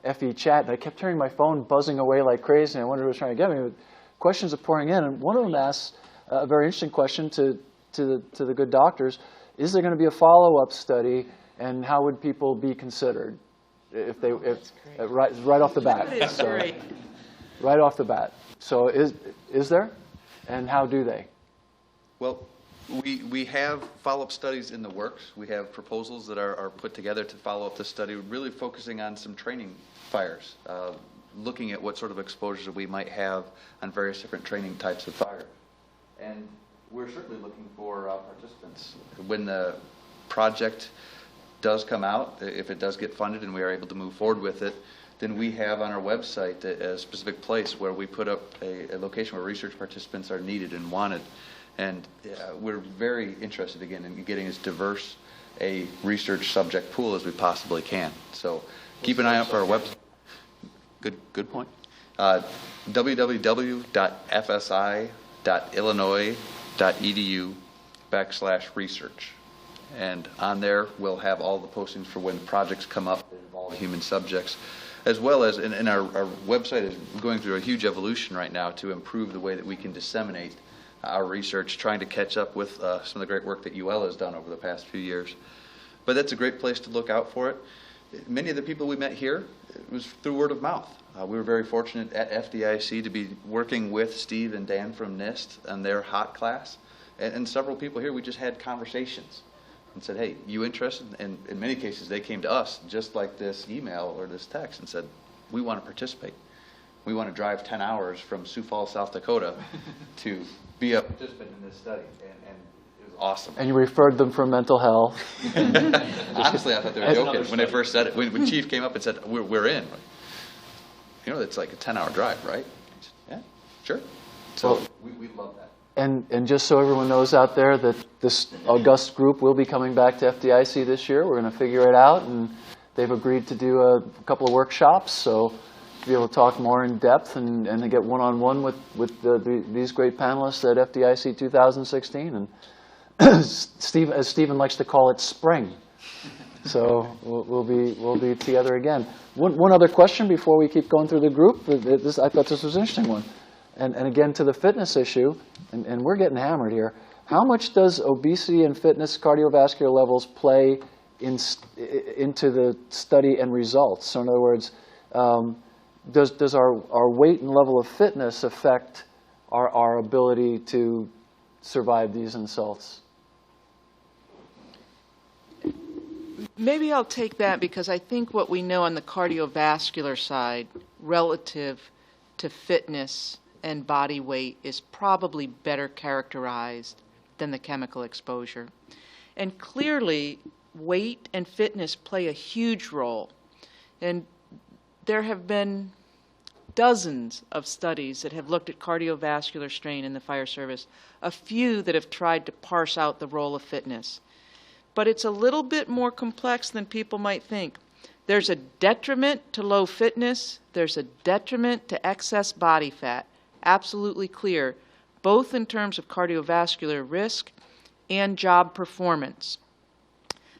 FEChat. And I kept hearing my phone buzzing away like crazy, and I wondered who was trying to get me. Questions are pouring in, and one of them asks a very interesting question to the good doctors. Is there going to be a follow-up study, and how would people be considered if right off the bat? That is great. Right off the bat. So is there, and how do they? Well, we have follow-up studies in the works. We have proposals that are put together to follow up the study, really focusing on some training fires, looking at what sort of exposures we might have on various different training types of fire. And we're certainly looking for participants. When the project does come out, if it does get funded and we are able to move forward with it, then we have on our website a specific place where we put up a location where research participants are needed and wanted. And we're very interested, again, in getting as diverse a research subject pool as we possibly can. So keep an eye out for our website. Good point. www.fsi.illinois.edu/research. And on there, we'll have all the postings for when projects come up that involve human subjects, as well as, and our website is going through a huge evolution right now to improve the way that we can disseminate our research, trying to catch up with some of the great work that UL has done over the past few years. But that's a great place to look out for it. Many of the people we met here, it was through word of mouth. We were very fortunate at FDIC to be working with Steve and Dan from NIST on their HOT class. And several people here, we just had conversations and said, hey, you interested? And in many cases, they came to us, just like this email or this text, and said, we want to participate. We want to drive 10 hours from Sioux Falls, South Dakota to be a participant in this study. And it was awesome. And you referred them for mental health. Honestly, I thought they were joking when they first said it. When Chief came up and said, we're in. You know, it's like a 10-hour drive, right? Yeah, sure. So Well, we love that. And just so everyone knows out there that this august group will be coming back to FDIC this year. We're going to figure it out, and they've agreed to do a couple of workshops, so to be able to talk more in depth and to get one-on-one with these great panelists at FDIC 2016. And as Stephen likes to call it, spring. So we'll be together again. One other question before we keep going through the group. I thought this was an interesting one. And again, to the fitness issue, and we're getting hammered here, how much does obesity and fitness cardiovascular levels play into the study and results? So in other words, does our weight and level of fitness affect our ability to survive these insults? Maybe I'll take that because I think what we know on the cardiovascular side relative to fitness and body weight is probably better characterized than the chemical exposure. And clearly, weight and fitness play a huge role. And there have been dozens of studies that have looked at cardiovascular strain in the fire service, a few that have tried to parse out the role of fitness. But it's a little bit more complex than people might think. There's a detriment to low fitness. There's a detriment to excess body fat. Absolutely clear, both in terms of cardiovascular risk and job performance.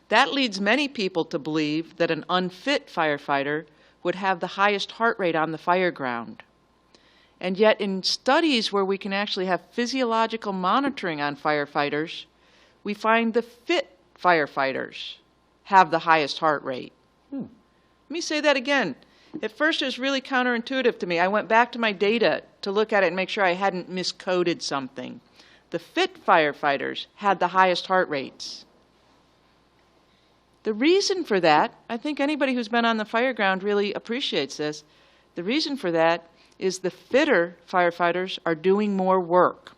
That leads many people to believe that an unfit firefighter would have the highest heart rate on the fire ground. And yet in studies where we can actually have physiological monitoring on firefighters, we find the fit firefighters have the highest heart rate. Let me say that again. At first it was really counterintuitive to me. I went back to my data to look at it and make sure I hadn't miscoded something. The fit firefighters had the highest heart rates. The reason for that, I think anybody who's been on the fire ground really appreciates this. The reason for that is the fitter firefighters are doing more work,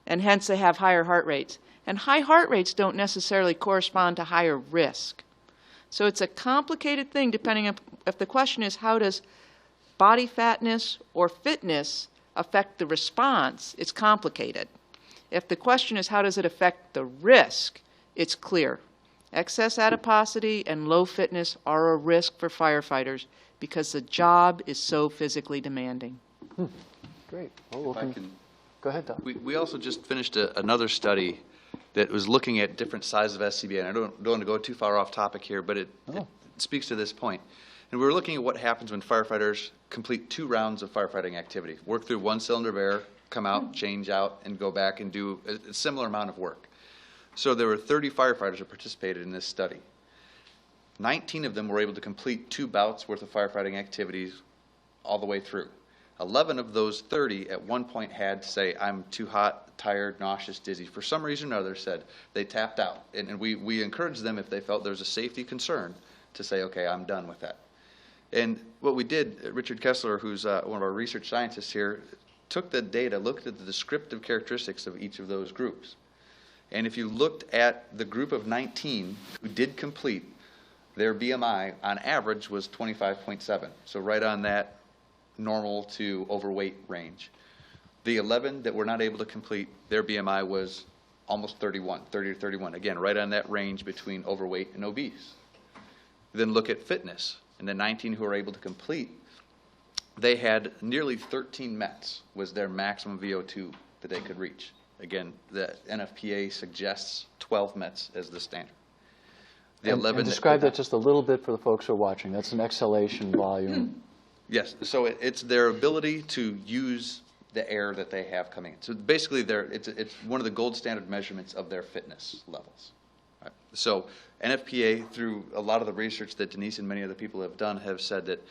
and hence they have higher heart rates. And high heart rates don't necessarily correspond to higher risk. So it's a complicated thing depending on if the question is how does body fatness or fitness affect the response, it's complicated. If the question is how does it affect the risk, it's clear. Excess adiposity and low fitness are a risk for firefighters because the job is so physically demanding. Great. Well, go ahead, Tom. We also just finished another study that was looking at different sizes of SCBA. And I don't want to go too far off topic here, but it speaks to this point. And we were looking at what happens when firefighters complete 2 rounds of firefighting activity, work through 1 cylinder of air, come out, change out, and go back and do a similar amount of work. So there were 30 firefighters that participated in this study. 19 of them were able to complete 2 bouts worth of firefighting activities all the way through. 11 of those 30 at one point had to say, I'm too hot, tired, nauseous, dizzy. For some reason or other said they tapped out. And we encouraged them if they felt there was a safety concern to say, okay, I'm done with that. And what we did, Richard Kessler, who's one of our research scientists here, took the data, looked at the descriptive characteristics of each of those groups. And if you looked at the group of 19 who did complete, their BMI on average was 25.7. So right on that normal to overweight range. The 11 that were not able to complete, their BMI was almost 30 to 31. Again, right on that range between overweight and obese. Then look at fitness. And the 19 who were able to complete, they had nearly 13 METs was their maximum VO2 that they could reach. Again, the NFPA suggests 12 METs as the standard. The 11 and describe that just a little bit for the folks who are watching. That's an exhalation volume. Yes, so it's their ability to use the air that they have coming in. So basically, it's one of the gold standard measurements of their fitness levels. Right. So NFPA, through a lot of the research that Denise and many other people have done, have said that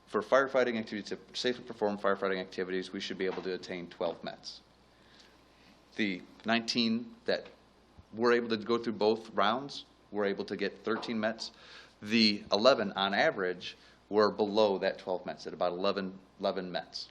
for firefighting activities, to safely perform firefighting activities, we should be able to attain 12 METs. The 19 that were able to go through both rounds were able to get 13 METs. The 11 on average were below that 12 METs, at about 11 METs.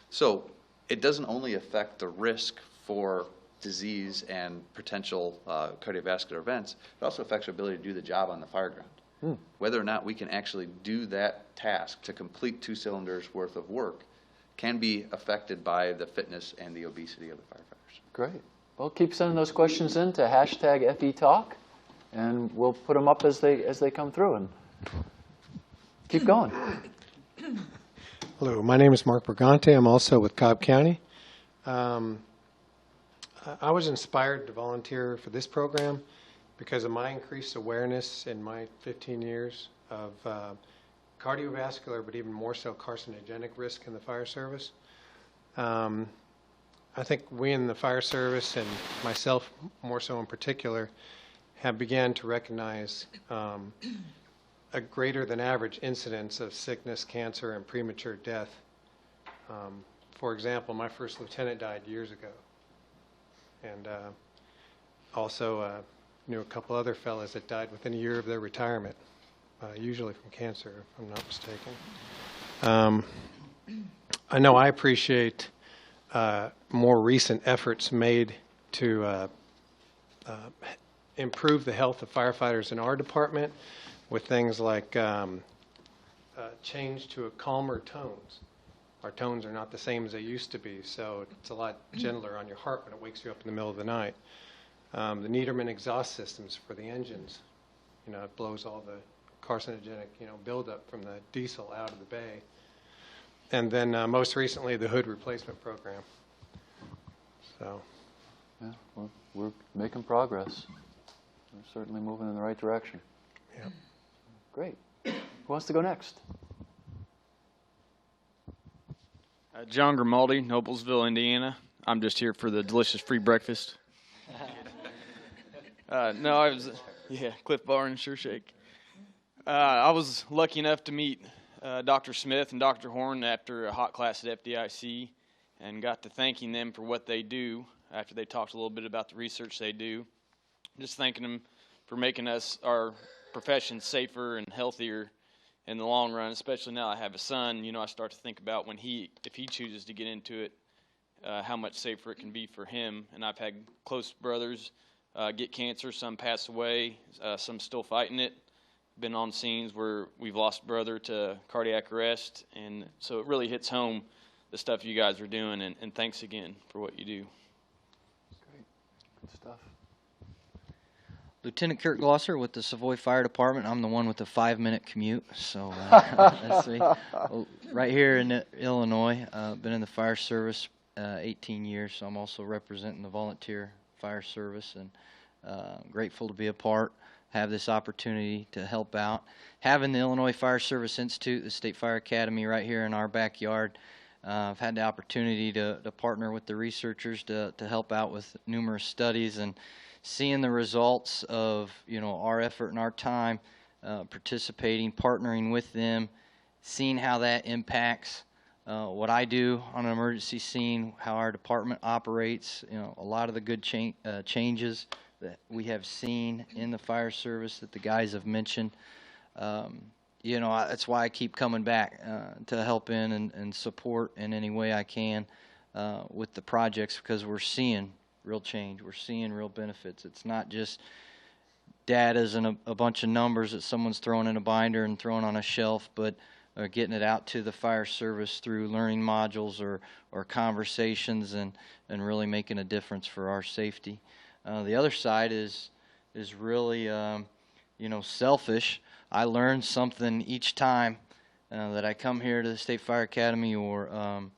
So it doesn't only affect the risk for disease and potential cardiovascular events, it also affects our ability to do the job on the fire ground. Whether or not we can actually do that task to complete 2 cylinders worth of work can be affected by the fitness and the obesity of the firefighters. Great. Well, keep sending those questions in to #FETalk, and we'll put them up as they come through. And keep going. Hello, my name is Mark Brigante. I'm also with Cobb County. I was inspired to volunteer for this program because of my increased awareness in my 15 years of cardiovascular, but even more so carcinogenic risk in the fire service. I think we in the fire service, and myself more so in particular, have began to recognize a greater than average incidence of sickness, cancer, and premature death. For example, my first lieutenant died years ago. And also knew a couple other fellas that died within a year of their retirement, usually from cancer, if I'm not mistaken. I know I appreciate more recent efforts made to improve the health of firefighters in our department with things like change to a calmer tones. Our tones are not the same as they used to be, so it's a lot gentler on your heart when it wakes you up in the middle of the night. The Niederman exhaust systems for the engines, it blows all the carcinogenic, buildup from the diesel out of the bay. And then most recently, the hood replacement program. So, yeah, we're making progress. We're certainly moving in the right direction. yeah. Great. Who wants to go next? John Grimaldi, Noblesville, Indiana. I'm just here for the delicious free breakfast. Cliff Bar and Sure Shake. I was lucky enough to meet Dr. Smith and Dr. Horn after a hot class at FDIC and got to thanking them for what they do after they talked a little bit about the research they do. Just thanking them for making our profession safer and healthier in the long run, especially now I have a son. I start to think about if he chooses to get into it, how much safer it can be for him. And I've had close brothers get cancer, some pass away, some still fighting it. Been on scenes where we've lost a brother to cardiac arrest, and so it really hits home the stuff you guys are doing, and thanks again for what you do. Great. Good stuff. Lieutenant Kurt Glosser with the Savoy Fire Department. I'm the one with the 5-minute commute, so that's me. Right here in Illinois, been in the fire service 18 years, so I'm also representing the volunteer fire service, and grateful to be a part, have this opportunity to help out. Having the Illinois Fire Service Institute, the State Fire Academy right here in our backyard, I've had the opportunity to partner with the researchers to help out with numerous studies, and seeing the results of our effort and our time participating, partnering with them, seeing how that impacts what I do on an emergency scene, how our department operates, a lot of the good changes that we have seen in the fire service that the guys have mentioned. That's why I keep coming back to help in and support in any way I can with the projects, because we're seeing real change. We're seeing real benefits. It's not just data and a bunch of numbers that someone's throwing in a binder and throwing on a shelf, but getting it out to the fire service through learning modules or conversations and really making a difference for our safety. The other side is really, selfish. I learn something each time that I come here to the State Fire Academy or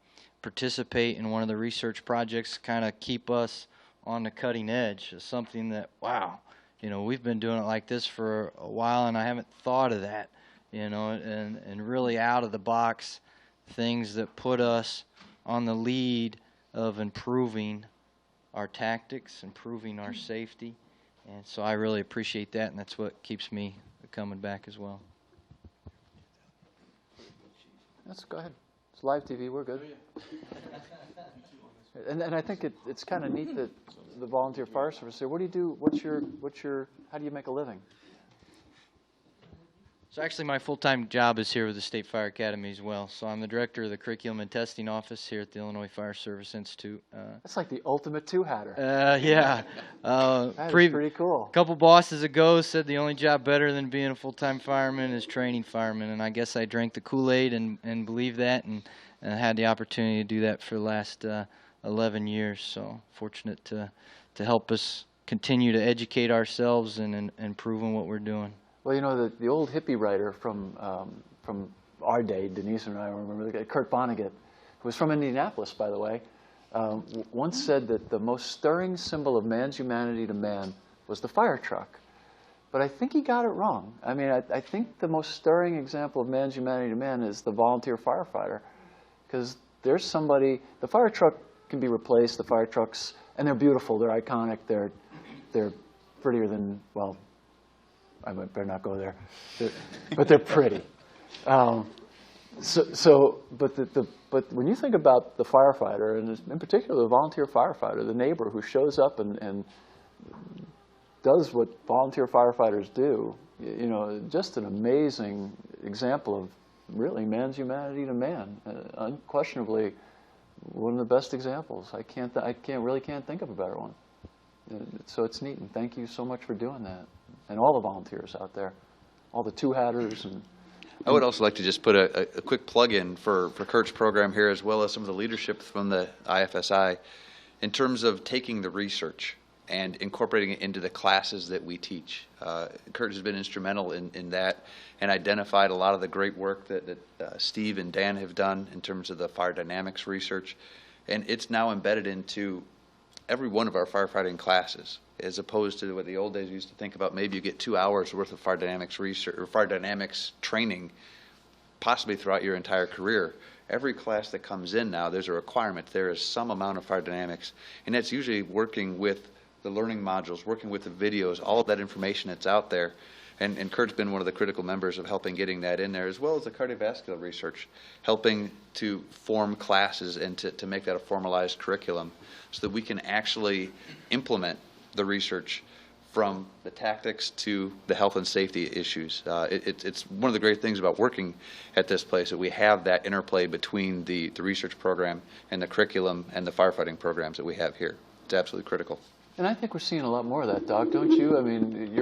participate in one of the research projects, kind of keep us on the cutting edge. It's something that, wow, we've been doing it like this for a while, and I haven't thought of that, and really out of the box things that put us on the lead of improving our tactics, improving our safety, And so I really appreciate that, and that's what keeps me coming back as well. Let's go ahead. It's live TV. We're good. And I think it's kind of neat that the volunteer fire service here. What do you do? How do you make a living? So actually my full-time job is here with the State Fire Academy as well. So I'm the director of the Curriculum and Testing Office here at the Illinois Fire Service Institute. That's like the ultimate two-hatter. Yeah. That is pretty cool. A couple bosses ago said the only job better than being a full-time fireman is training firemen, and I guess I drank the Kool-Aid and believed that, and had the opportunity to do that for the last 11 years. So fortunate to help us continue to educate ourselves and improve on what we're doing. Well, you know, the old hippie writer from our day, Denise and I remember, Kurt Vonnegut, who was from Indianapolis, by the way, once said that the most stirring symbol of man's humanity to man was the fire truck. But I think he got it wrong. I mean, I think the most stirring example of man's humanity to man is the volunteer firefighter, because there's somebody. The fire truck can be replaced. The fire trucks, and they're beautiful. They're iconic. They're prettier than, well, I better not go there, but they're pretty. But when you think about the firefighter, and in particular the volunteer firefighter, the neighbor who shows up and does what volunteer firefighters do, you know, just an amazing example of really man's humanity to man. Unquestionably, one of the best examples. I really can't think of a better one. So it's neat, and thank you so much for doing that. And all the volunteers out there, all the two-hatters. And I would also like to just put a quick plug in for Kurt's program here, as well as some of the leadership from the IFSI, in terms of taking the research and incorporating it into the classes that we teach. Kurt has been instrumental in that, and identified a lot of the great work that Steve and Dan have done in terms of the fire dynamics research, and it's now embedded into every one of our firefighting classes, as opposed to what the old days used to think about. Maybe you get 2 hours worth of fire dynamics research or fire dynamics training, possibly throughout your entire career. Every class that comes in now, there's a requirement. There is some amount of fire dynamics, and that's usually working with the learning modules, working with the videos, all of that information that's out there. And Kurt's been one of the critical members of helping getting that in there, as well as the cardiovascular research, helping to form classes and to make that a formalized curriculum so that we can actually implement the research from the tactics to the health and safety issues. It's one of the great things about working at this place, that we have that interplay between the research program and the curriculum and the firefighting programs that we have here. It's absolutely critical. And I think we're seeing a lot more of that, Doc, don't you? I mean,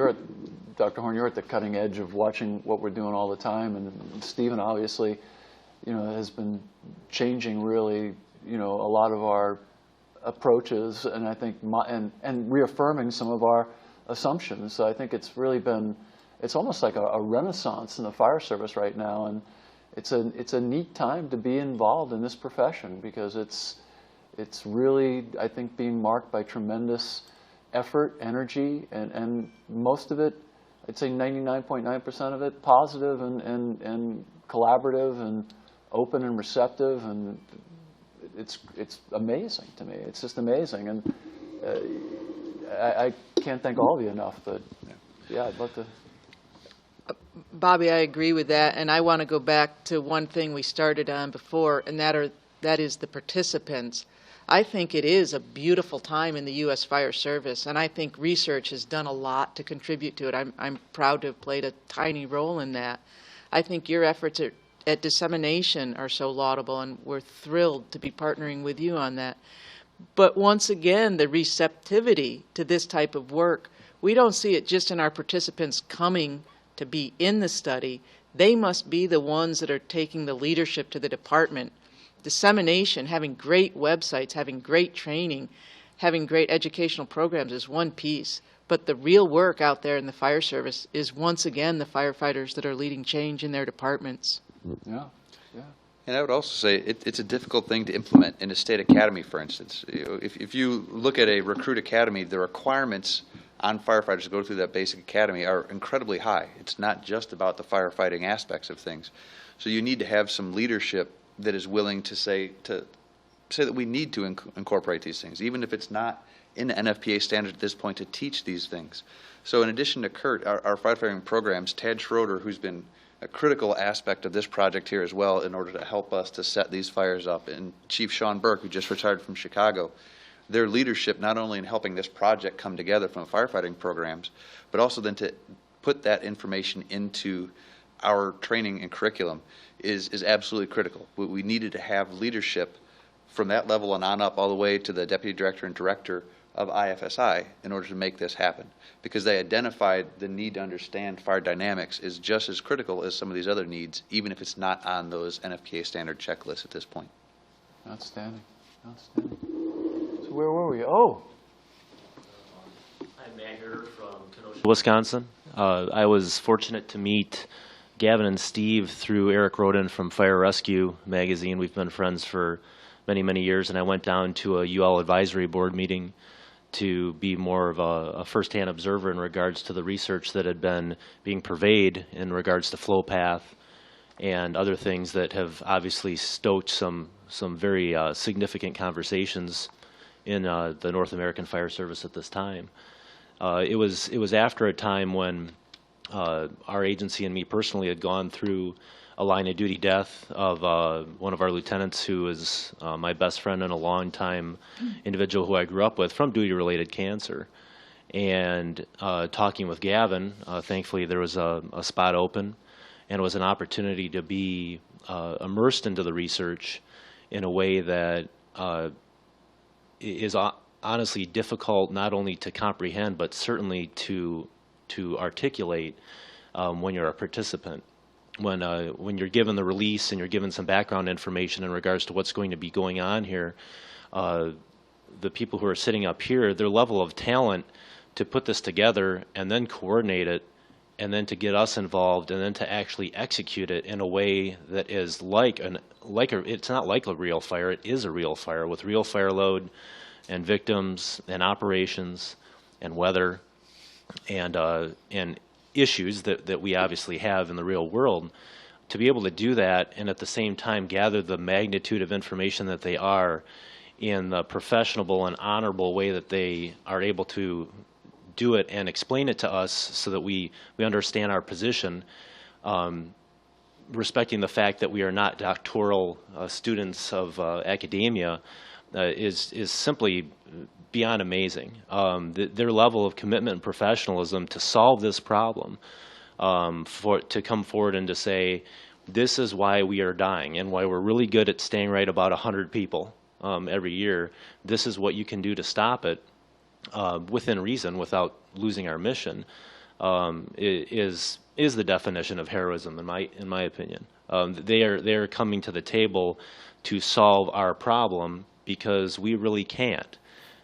Dr. Horn, you're at the cutting edge of watching what we're doing all the time, and Stephen obviously, you know, has been changing really, you know, a lot of our approaches, and I think and reaffirming some of our assumptions. So I think it's really been, it's almost like a renaissance in the fire service right now, and it's a neat time to be involved in this profession, because it's really, I think, being marked by tremendous effort, energy, and most of it, I'd say 99.9% of it, positive and collaborative and open and receptive, and it's amazing to me. It's just amazing, and I can't thank all of you enough. But yeah, I'd love to. Bobby, I agree with that, and I want to go back to one thing we started on before, and that is the participants. I think it is a beautiful time in the U.S. Fire Service, and I think research has done a lot to contribute to it. I'm proud to have played a tiny role in that. I think your efforts at dissemination are so laudable, and we're thrilled to be partnering with you on that. But once again, the receptivity to this type of work, we don't see it just in our participants coming to be in the study. They must be the ones that are taking the leadership to the department. Dissemination, having great websites, having great training, having great educational programs is one piece. But the real work out there in the fire service is, once again, the firefighters that are leading change in their departments. Yeah, yeah. And I would also say it's a difficult thing to implement in a state academy, for instance. If you look at a recruit academy, the requirements on firefighters to go through that basic academy are incredibly high. It's not just about the firefighting aspects of things. So you need to have some leadership that is willing to say that we need to incorporate these things, even if it's not in the NFPA standard at this point to teach these things. So in addition to Kurt, our firefighting programs, Tad Schroeder, who's been a critical aspect of this project here as well in order to help us to set these fires up, and Chief Sean Burke, who just retired from Chicago, their leadership not only in helping this project come together from firefighting programs, but also then to put that information into our training and curriculum is absolutely critical. We needed to have leadership from that level and on up all the way to the Deputy Director and Director of IFSI in order to make this happen, because they identified the need to understand fire dynamics is just as critical as some of these other needs, even if it's not on those NFPA standard checklists at this point. Outstanding. Outstanding. So where were we? Oh. I'm Matt here from Kenosha, Wisconsin. I was fortunate to meet Gavin and Steve through Eric Roden from Fire Rescue magazine. We've been friends for many, many years, and I went down to a UL advisory board meeting to be more of a first-hand observer in regards to the research that had been being purveyed in regards to flow path and other things that have obviously stoked some very significant conversations in the North American Fire Service at this time. It was after a time when our agency and me personally had gone through a line of duty death of one of our lieutenants who is my best friend and a longtime individual who I grew up with from duty-related cancer. And talking with Gavin, thankfully there was a spot open, and it was an opportunity to be immersed into the research in a way that is honestly difficult not only to comprehend but certainly to articulate when you're a participant. When you're given the release and you're given some background information in regards to what's going to be going on here, the people who are sitting up here, their level of talent to put this together and then coordinate it and then to get us involved and then to actually execute it in a way that is it's not like a real fire, it is a real fire with real fire load and victims and operations and weather and issues that we obviously have in the real world. To be able to do that and at the same time gather the magnitude of information that they are in the professional and honorable way that they are able to do it and explain it to us so that we understand our position, respecting the fact that we are not doctoral students of academia, is simply beyond amazing. Their level of commitment and professionalism to solve this problem, to come forward and to say, this is why we are dying and why we're really good at staying right about 100 people every year. This is what you can do to stop it within reason without losing our mission, is the definition of heroism in my opinion. They are coming to the table to solve our problem because we really can't.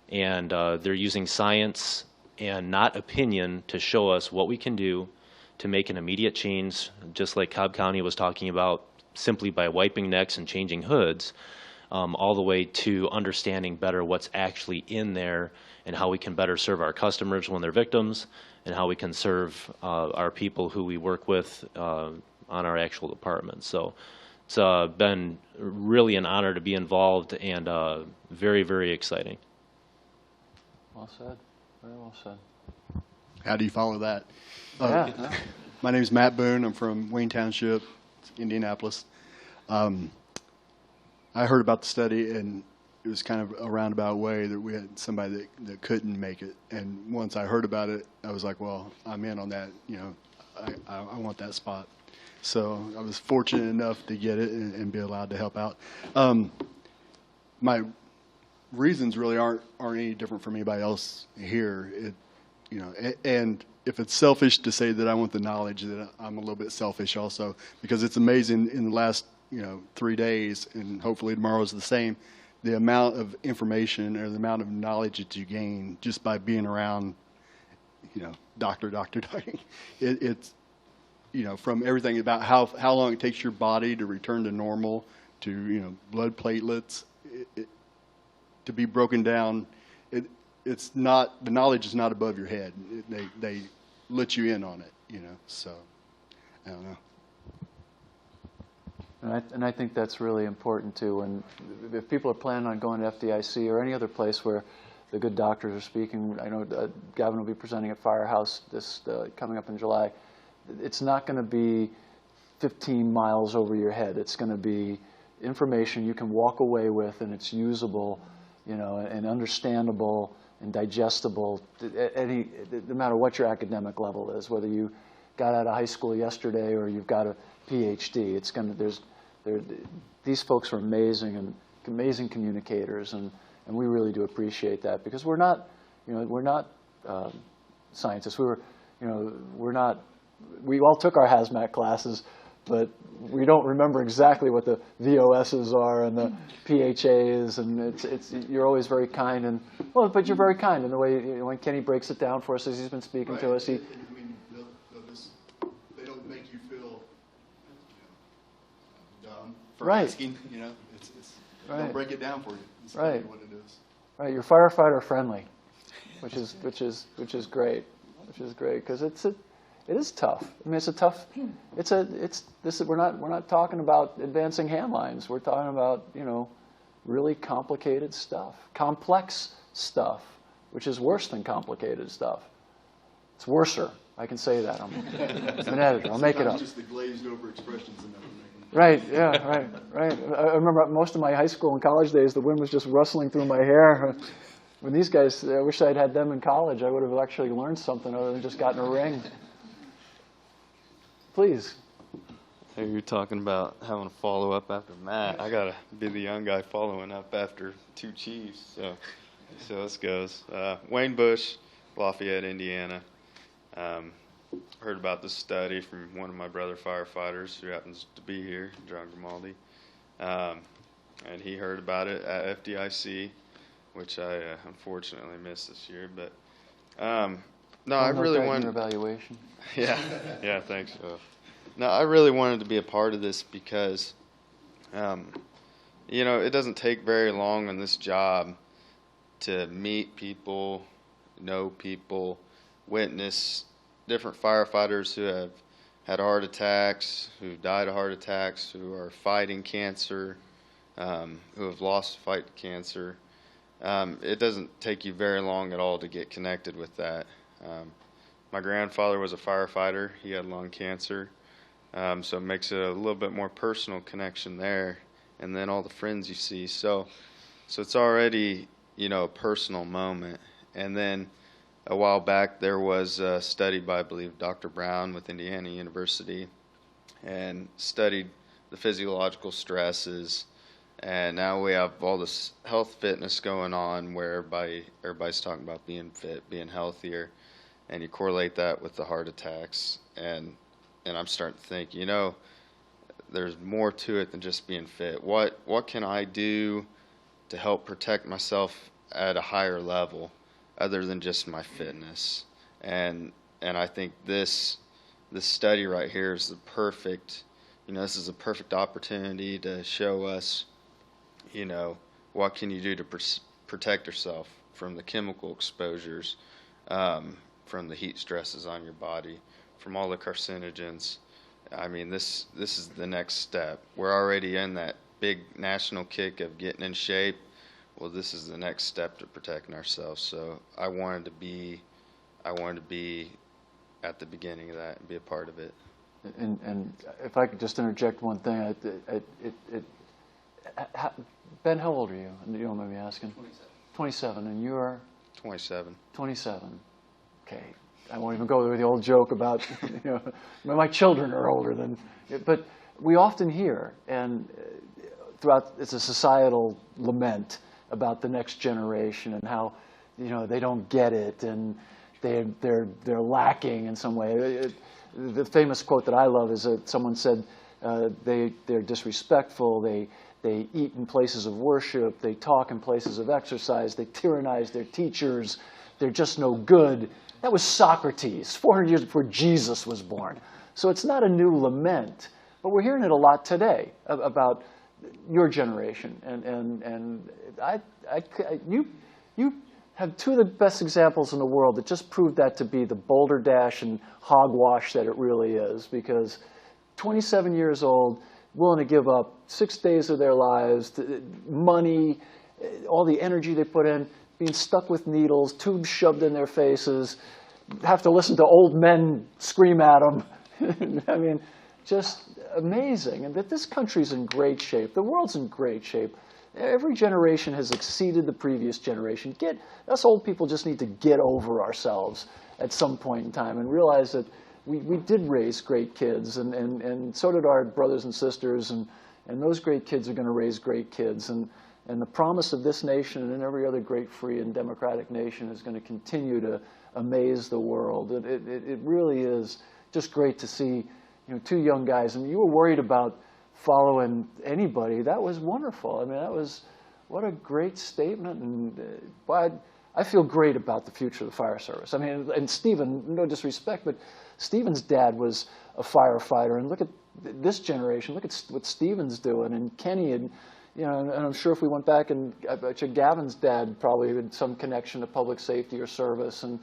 And they're using science and not opinion to show us what we can do to make an immediate change, just like Cobb County was talking about, simply by wiping necks and changing hoods, all the way to understanding better what's actually in there and how we can better serve our customers when they're victims and how we can serve our people who we work with on our actual departments. So it's been really an honor to be involved and very, very exciting. Well said. Very well said. How do you follow that? Yeah. My name is Matt Boone. I'm from Wayne Township, Indianapolis. I heard about the study, and it was kind of a roundabout way that we had somebody that couldn't make it. And once I heard about it, I was like, well, I'm in on that. You know, I want that spot. So I was fortunate enough to get it and be allowed to help out. My reasons really aren't any different from anybody else here. And if it's selfish to say that I want the knowledge, that I'm a little bit selfish also, because it's amazing in the last 3 days, and hopefully tomorrow's the same, the amount of information or the amount of knowledge that you gain just by being around, doctor. It's from everything about how long it takes your body to return to normal, to blood platelets, to be broken down. It's not, the knowledge is not above your head. They let you in on it, so I don't know. And I think that's really important too. And if people are planning on going to FDIC or any other place where the good doctors are speaking. I know Gavin will be presenting at Firehouse this coming up in July. It's not going to be 15 miles over your head. It's going to be information you can walk away with, and it's usable, and understandable and digestible. No matter what your academic level is, whether you got out of high school yesterday or you've got a PhD, it's going to. These folks are amazing and amazing communicators, and we really do appreciate that, because we're not scientists. We all took our hazmat classes, but we don't remember exactly what the VOSs are and the PHAs, and you're always very kind, but you're very kind in the way, when Kenny breaks it down for us as he's been speaking to us. They don't make you feel dumb for asking. They don't break it down for you. It's right. What it is. Right. You're firefighter friendly, which is great. Which is great, because it is tough. I mean, it's a tough. We're not talking about advancing hand lines. We're talking about really complicated stuff, complex stuff, which is worse than complicated stuff. It's worser. I can say that. I'm an editor. I'll make it up. Just the glazed over expressions and everything. Right. Yeah. Right. I remember most of my high school and college days, the wind was just rustling through my hair. When these guys, I wish I'd had them in college. I would have actually learned something other than just gotten a ring. Please. Hey, you're talking about having a follow-up after Matt. I got to be the young guy following up after two chiefs. So this goes. Wayne Bush, Lafayette, Indiana. Heard about this study from one of my brother firefighters who happens to be here, John Grimaldi. And he heard about it at FDIC, which I unfortunately missed this year. But no, I really wanted your evaluation. Yeah, thanks. No, I really wanted to be a part of this because, it doesn't take very long in this job to meet people, know people, witness different firefighters who have had heart attacks, who died of heart attacks, who are fighting cancer, who have lost the fight to cancer. It doesn't take you very long at all to get connected with that. My grandfather was a firefighter. He had lung cancer, so it makes it a little bit more personal connection there. And then all the friends you see. So it's already, a personal moment. And then a while back there was a study by, I believe, Dr. Brown with Indiana University, and studied the physiological stresses. And now we have all this health fitness going on where everybody's talking about being fit, being healthier, and you correlate that with the heart attacks. And I'm starting to think, there's more to it than just being fit. What can I do to help protect myself at a higher level other than just my fitness? And I think this study right here is the perfect, this is a perfect opportunity to show us, what can you do to protect yourself from the chemical exposures, from the heat stresses on your body, from all the carcinogens. I mean, this is the next step. We're already in that big national kick of getting in shape. Well, this is the next step to protecting ourselves. So I wanted to be at the beginning of that and be a part of it. And if I could just interject one thing, Ben, how old are you? You don't mind me asking. 27, and you're 27. 27. Okay, I won't even go with the old joke about my children are older than. But we often hear, and throughout, it's a societal lament about the next generation and how they don't get it and they're lacking in some way. The famous quote that I love is that someone said they're disrespectful, they eat in places of worship, they talk in places of exercise, they tyrannize their teachers, they're just no good. That was Socrates, 400 years before Jesus was born. So it's not a new lament, but we're hearing it a lot today about your generation. And you have two of the best examples in the world that just proved that to be the boulder dash and hogwash that it really is, because 27 years old, willing to give up 6 days of their lives, money, all the energy they put in, being stuck with needles, tubes shoved in their faces, have to listen to old men scream at them. I mean, just amazing. And that this country's in great shape. The world's in great shape. Every generation has exceeded the previous generation. Us old people just need to get over ourselves at some point in time and realize that we did raise great kids, and so did our brothers and sisters, and those great kids are going to raise great kids. And the promise of this nation and every other great free and democratic nation is going to continue to amaze the world. It really is just great to see, two young guys. And you were worried about following anybody. That was wonderful. I mean, what a great statement. And I feel great about the future of the fire service. I mean, and Stephen, no disrespect, but Stephen's dad was a firefighter. And look at this generation. Look at what Stephen's doing, and Kenny, and and I'm sure if we went back, and I bet you Gavin's dad probably had some connection to public safety or service, and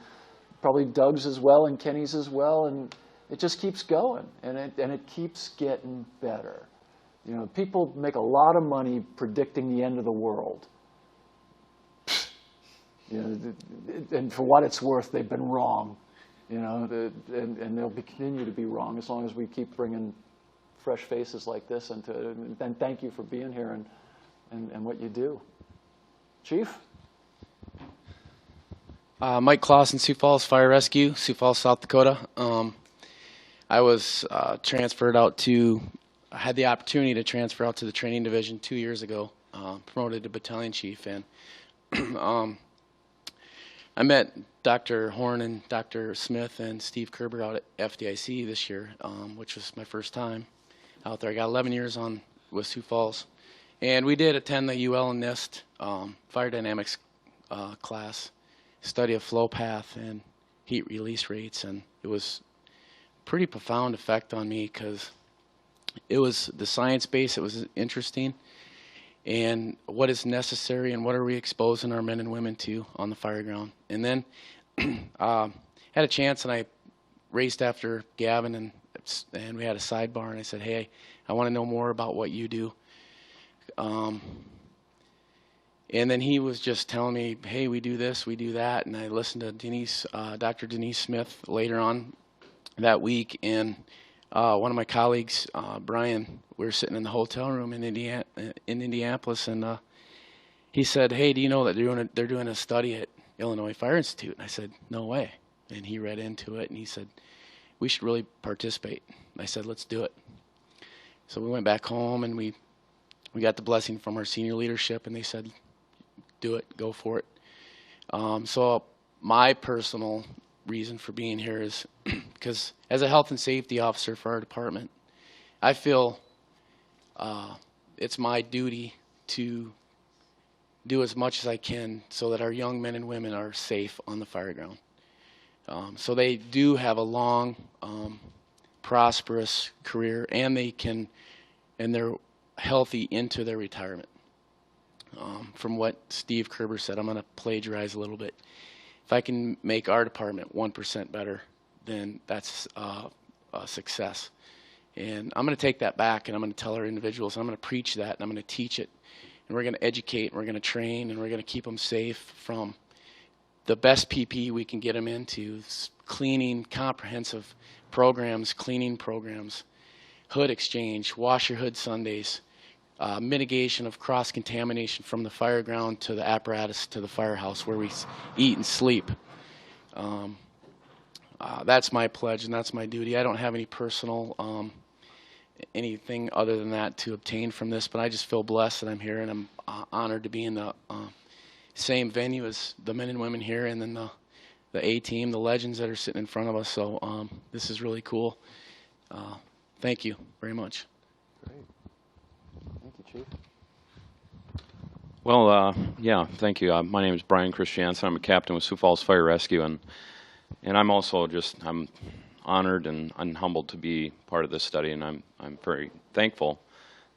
probably Doug's as well, and Kenny's as well, and it just keeps going, and it keeps getting better. People make a lot of money predicting the end of the world. And for what it's worth, they've been wrong. And they'll continue to be wrong as long as we keep bringing fresh faces like this into it. And thank you for being here and what you do. Chief? Mike Clausen, Sioux Falls Fire Rescue, Sioux Falls, South Dakota. I was transferred out to, I had the opportunity to transfer out to the training division 2 years ago, promoted to battalion chief, and I met Dr. Horn and Dr. Smith and Steve Kerber out at FDIC this year, which was my first time out there. I got 11 years on with Sioux Falls, and we did attend the UL and NIST fire dynamics class, study of flow path and heat release rates, and it was pretty profound effect on me because it was the science base. It was interesting, and what is necessary and what are we exposing our men and women to on the fire ground. And then had a chance, and I raced after Gavin, and we had a sidebar, and I said, hey, I want to know more about what you do. And then he was just telling me, hey, we do this, we do that, and I listened to Dr. Denise Smith later on that week, and one of my colleagues, Brian, we were sitting in the hotel room in Indianapolis, and he said, hey, do you know that they're doing a study at Illinois Fire Institute? And I said, no way. And he read into it, and he said, we should really participate. And I said, let's do it. So we went back home, and we got the blessing from our senior leadership, and they said, do it, go for it. So my personal reason for being here is because as a health and safety officer for our department, I feel it's my duty to do as much as I can so that our young men and women are safe on the fire ground. So they do have a long, prosperous career, and they're healthy into their retirement. From what Steve Kerber said, I'm going to plagiarize a little bit. If I can make our department 1% better, then that's a success. And I'm going to take that back, and I'm going to tell our individuals, and I'm going to preach that, and I'm going to teach it. And we're going to educate, and we're going to train, and we're going to keep them safe from the best PPE we can get them into, cleaning, comprehensive programs, cleaning programs, hood exchange, wash your hood Sundays, mitigation of cross-contamination from the fire ground to the apparatus to the firehouse where we eat and sleep. That's my pledge and that's my duty. I don't have any personal anything other than that to obtain from this, but I just feel blessed that I'm here, and I'm honored to be in the same venue as the men and women here, and then the A-team, the legends that are sitting in front of us. So this is really cool. Thank you very much. Great. Thank you, Chief. Well, yeah, thank you. My name is Brian Christiansen. I'm a captain with Sioux Falls Fire Rescue, and I'm also I'm honored and humbled to be part of this study, and I'm very thankful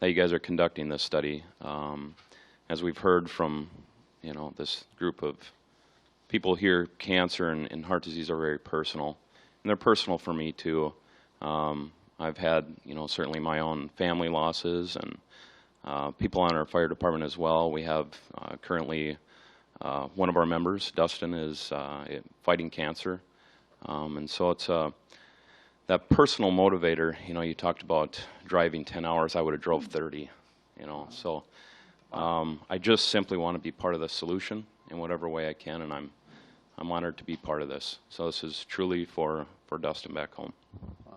that you guys are conducting this study. As we've heard from this group of people here, cancer and heart disease are very personal, and they're personal for me too. I've had certainly my own family losses, and people on our fire department as well. We have currently one of our members, Dustin, is fighting cancer. And so it's that personal motivator. You know, you talked about driving 10 hours. I would have drove 30, you know. So I just simply want to be part of the solution in whatever way I can, and I'm honored to be part of this. So this is truly for Dustin back home. Wow,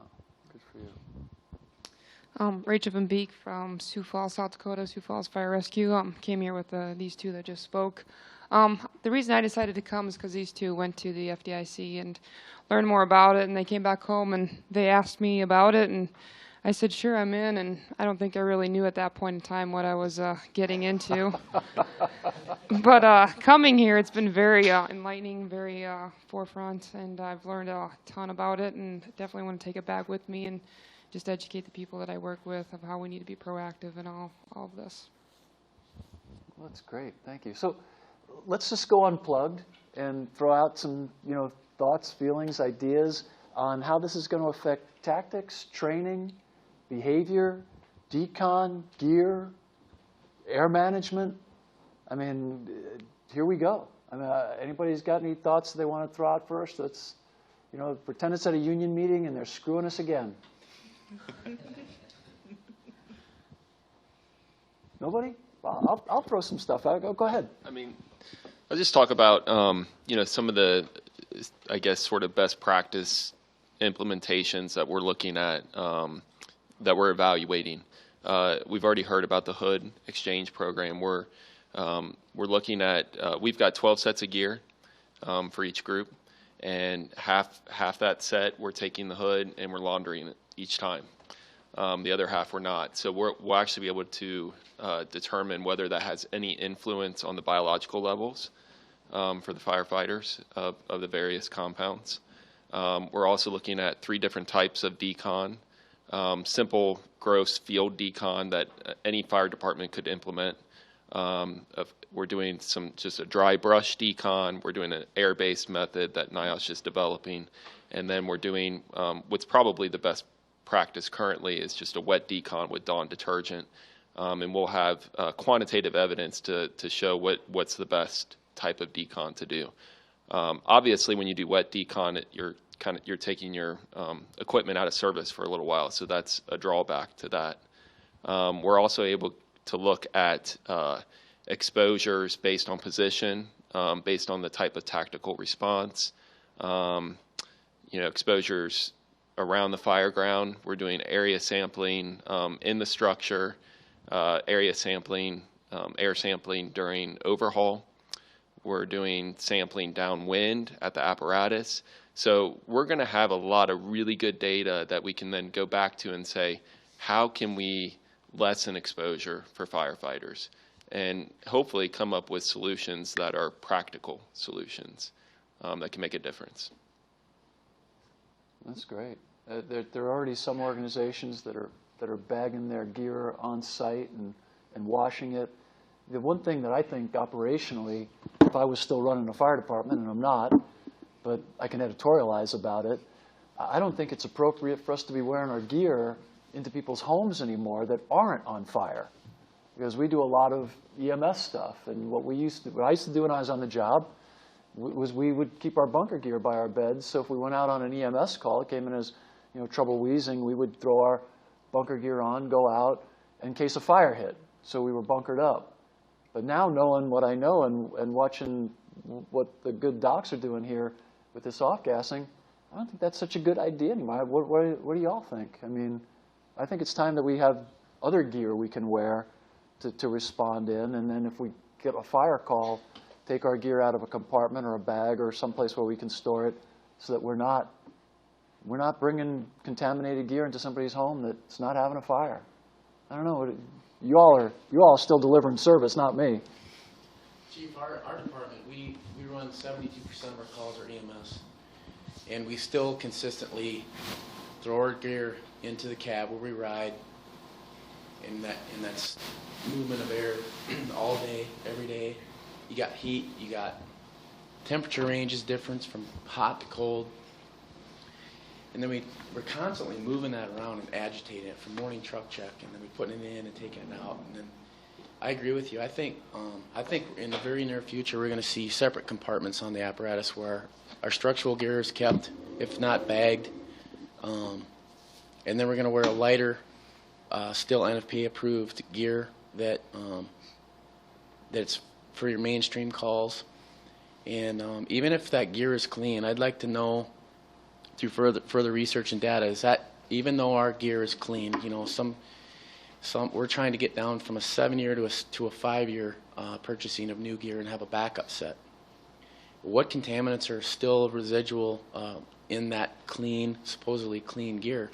good for you. Rachel Van Beek from Sioux Falls, South Dakota, Sioux Falls Fire Rescue. Came here with these two that just spoke. The reason I decided to come is because these two went to the FDIC and learned more about it, and they came back home and they asked me about it, and I said, sure, I'm in, and I don't think I really knew at that point in time what I was getting into. But coming here, it's been very enlightening, very forefront, and I've learned a ton about it, and definitely want to take it back with me and just educate the people that I work with of how we need to be proactive in all of this. Well, that's great. Thank you. So let's just go unplugged and throw out some, thoughts, feelings, ideas on how this is going to affect tactics, training, behavior, decon, gear, air management. I mean, here we go. I mean, anybody's got any thoughts they want to throw out first? Let's, pretend it's at a union meeting and they're screwing us again. Nobody? Well, I'll throw some stuff out. Go ahead. I mean, I'll just talk about, some of the, I guess, sort of best practice implementations that we're looking at, that we're evaluating. We've already heard about the hood exchange program. We're looking at, we've got 12 sets of gear for each group, and half that set we're taking the hood and we're laundering it each time. The other half we're not. So we'll actually be able to determine whether that has any influence on the biological levels for the firefighters of the various compounds. We're also looking at 3 different types of decon. Simple, gross field decon that any fire department could implement. We're doing just a dry brush decon. We're doing an air-based method that NIOSH is developing. And then we're doing what's probably the best practice currently is just a wet decon with Dawn detergent. And we'll have quantitative evidence to show what's the best type of decon to do. Obviously, when you do wet decon, you're taking your equipment out of service for a little while, so that's a drawback to that. We're also able to look at exposures based on position, based on the type of tactical response. Exposures around the fire ground. We're doing area sampling in the structure, area sampling, air sampling during overhaul. We're doing sampling downwind at the apparatus. So we're going to have a lot of really good data that we can then go back to and say, how can we lessen exposure for firefighters? And hopefully come up with solutions that are practical solutions that can make a difference. That's great. There are already some organizations that are bagging their gear on site and washing it. The one thing that I think operationally, if I was still running a fire department, and I'm not, but I can editorialize about it, I don't think it's appropriate for us to be wearing our gear into people's homes anymore that aren't on fire. Because we do a lot of EMS stuff, and what I used to do when I was on the job was we would keep our bunker gear by our beds, so if we went out on an EMS call, it came in as trouble wheezing, we would throw our bunker gear on, go out, in case a fire hit, so we were bunkered up. But now, knowing what I know and watching what the good docs are doing here with this off-gassing, I don't think that's such a good idea anymore. What do y'all think? I mean, I think it's time that we have other gear we can wear to respond in, and then if we get a fire call, take our gear out of a compartment or a bag or someplace where we can store it so that we're not bringing contaminated gear into somebody's home that's not having a fire. I don't know. You all are still delivering service, not me. Chief, our department, we run 72% of our calls are EMS, and we still consistently throw our gear into the cab where we ride, and that's movement of air all day, every day. You got heat, you got temperature ranges difference from hot to cold. And then we're constantly moving that around and agitating it from morning truck check, and then we're putting it in and taking it out. And then I agree with you. I think in the very near future we're going to see separate compartments on the apparatus where our structural gear is kept, if not bagged, and then we're going to wear a lighter, still NFPA approved gear that's for your mainstream calls. And even if that gear is clean, I'd like to know through further research and data is that even though our gear is clean, you know, we're trying to get down from a 7-year to a 5-year purchasing of new gear and have a backup set. What contaminants are still residual in that clean, supposedly clean gear?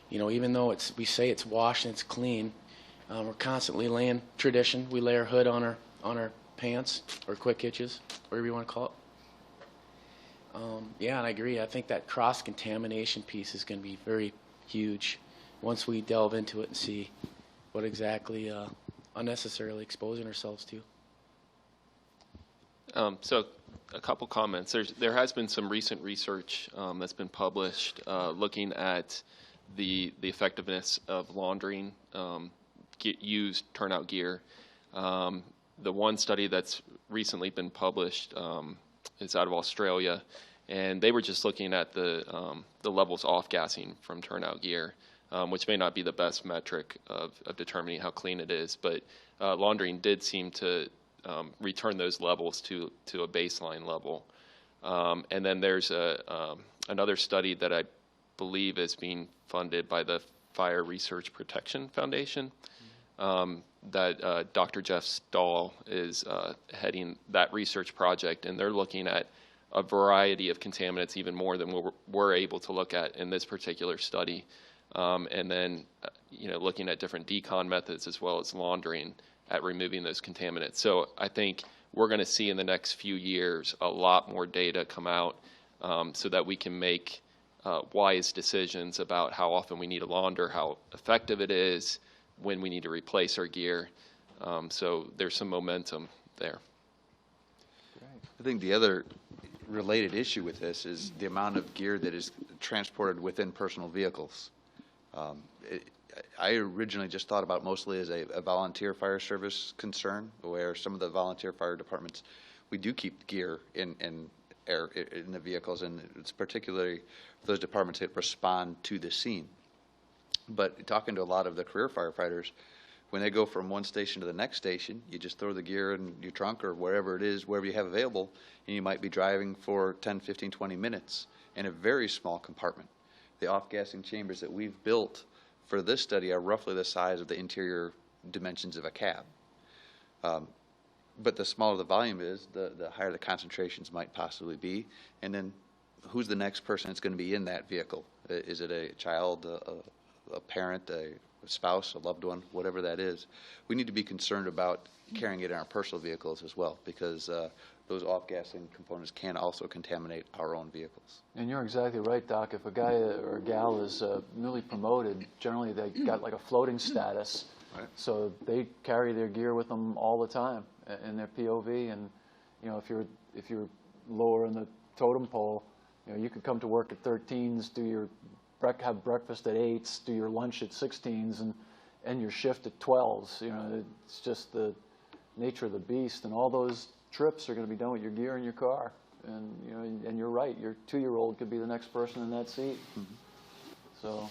You know, even though we say it's washed and it's clean, we're constantly laying tradition. We lay our hood on our pants or quick hitches, whatever you want to call it. Yeah, and I agree. I think that cross-contamination piece is going to be very huge once we delve into it and see what exactly unnecessarily exposing ourselves to. So a couple comments. There has been some recent research that's been published looking at the effectiveness of laundering used turnout gear. The one study that's recently been published is out of Australia, and they were just looking at the levels off-gassing from turnout gear, which may not be the best metric of determining how clean it is, but laundering did seem to return those levels to a baseline level. And then there's another study that I believe is being funded by the Fire Research Protection Foundation, that Dr. Jeff Stahl is heading that research project, and they're looking at a variety of contaminants, even more than we're able to look at in this particular study. And then, you know, looking at different decon methods as well as laundering at removing those contaminants. So I think we're going to see in the next few years a lot more data come out so that we can make wise decisions about how often we need to launder, how effective it is, when we need to replace our gear. So there's some momentum there. I think the other related issue with this is the amount of gear that is transported within personal vehicles. I originally just thought about mostly as a volunteer fire service concern, where some of the volunteer fire departments, we do keep gear in the vehicles, and it's particularly those departments that respond to the scene. But talking to a lot of the career firefighters, when they go from one station to the next station, you just throw the gear in your trunk or wherever it is, wherever you have available, and you might be driving for 10, 15, 20 minutes in a very small compartment. The off-gassing chambers that we've built for this study are roughly the size of the interior dimensions of a cab. But the smaller the volume is, the higher the concentrations might possibly be. And then who's the next person that's going to be in that vehicle? Is it a child, a parent, a spouse, a loved one, whatever that is? We need to be concerned about carrying it in our personal vehicles as well, because those off-gassing components can also contaminate our own vehicles. And you're exactly right, Doc. If a guy or a gal is newly promoted, generally they got like a floating status, right. So they carry their gear with them all the time in their POV. And you know, if you're lower in the totem pole, you know, you could come to work at 13s, have breakfast at 8s, do your lunch at 16s, and end your shift at 12s. You know, it's just the nature of the beast, and all those trips are going to be done with your gear in your car. And you know, and you're right, your 2-year-old could be the next person in that seat. Mm-hmm. So,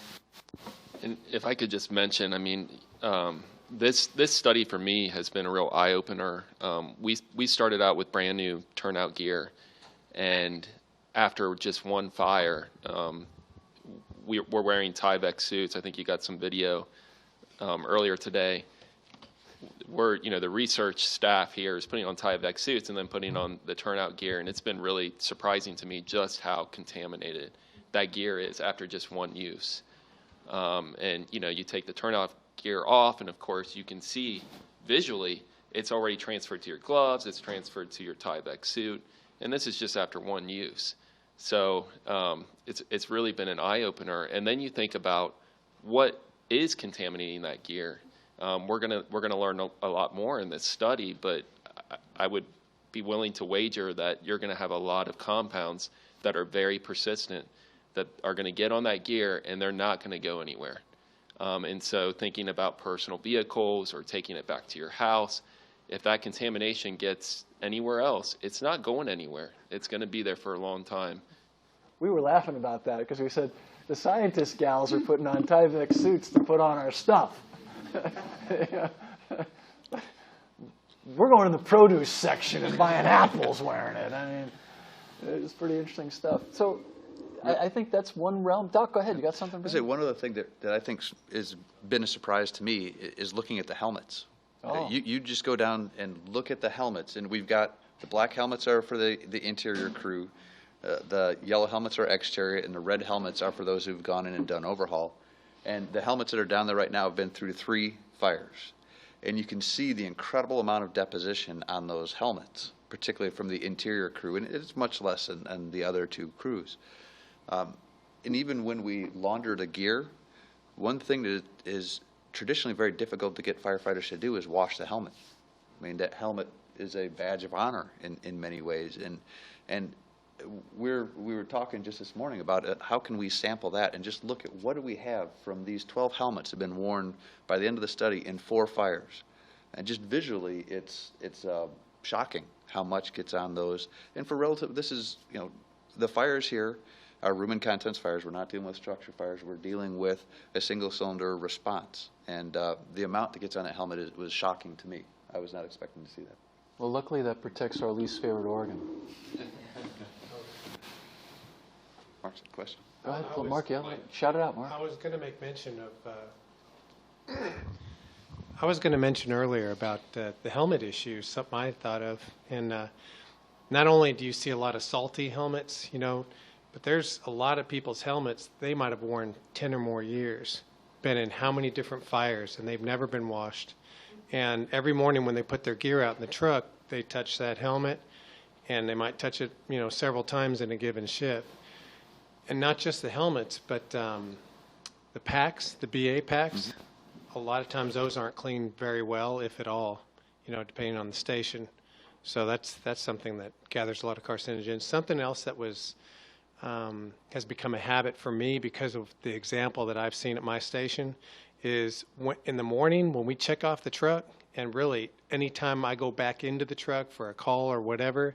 and if I could just mention, I mean, this study for me has been a real eye opener. We started out with brand new turnout gear, and after just one fire, we're wearing Tyvek suits. I think you got some video earlier today. The research staff here is putting on Tyvek suits and then putting on the turnout gear, and it's been really surprising to me just how contaminated that gear is after just one use. And you take the turnout gear off, and of course you can see visually it's already transferred to your gloves, it's transferred to your Tyvek suit, and this is just after one use. So it's really been an eye-opener. And then you think about what is contaminating that gear. We're gonna learn a lot more in this study, but I would be willing to wager that you're going to have a lot of compounds that are very persistent, that are going to get on that gear and they're not going to go anywhere. And so thinking about personal vehicles or taking it back to your house, if that contamination gets anywhere else, it's not going anywhere. It's going to be there for a long time. We were laughing about that because we said the scientist gals are putting on Tyvek suits to put on our stuff. We're going in the produce section and buying apples wearing it. I mean, it's pretty interesting stuff. So I think that's one realm. Doc, go ahead. You got something? I say one other thing that I think has been a surprise to me is looking at the helmets. Oh. You just go down and look at the helmets, and we've got the black helmets are for the interior crew, the yellow helmets are exterior, and the red helmets are for those who've gone in and done overhaul. And the helmets that are down there right now have been through 3 fires. And you can see the incredible amount of deposition on those helmets, particularly from the interior crew, and it's much less than the other 2 crews. And even when we launder the gear, one thing that is traditionally very difficult to get firefighters to do is wash the helmet. I mean, that helmet is a badge of honor in many ways. And we were talking just this morning about how can we sample that and just look at what do we have from these 12 helmets that have been worn by the end of the study in 4 fires. And just visually, it's shocking how much gets on those. And for relative, this is, the fires here are room and contents fires. We're not dealing with structure fires. We're dealing with a single cylinder response. And the amount that gets on that helmet was shocking to me. I was not expecting to see that. Well, luckily that protects our least favorite organ. Mark's question. Go ahead, Mark. Yeah, shout it out, Mark. I was going to make mention of. I was going to mention earlier about the helmet issue. Something I thought of, and not only do you see a lot of salty helmets, but there's a lot of people's helmets they might have worn 10 or more years, been in how many different fires, and they've never been washed. And every morning when they put their gear out in the truck, they touch that helmet, and they might touch it, several times in a given shift. And not just the helmets, but the packs, the BA packs. A lot of times those aren't cleaned very well, if at all, depending on the station. So that's something that gathers a lot of carcinogens. Something else that was has become a habit for me because of the example that I've seen at my station is in the morning when we check off the truck, and really anytime I go back into the truck for a call or whatever,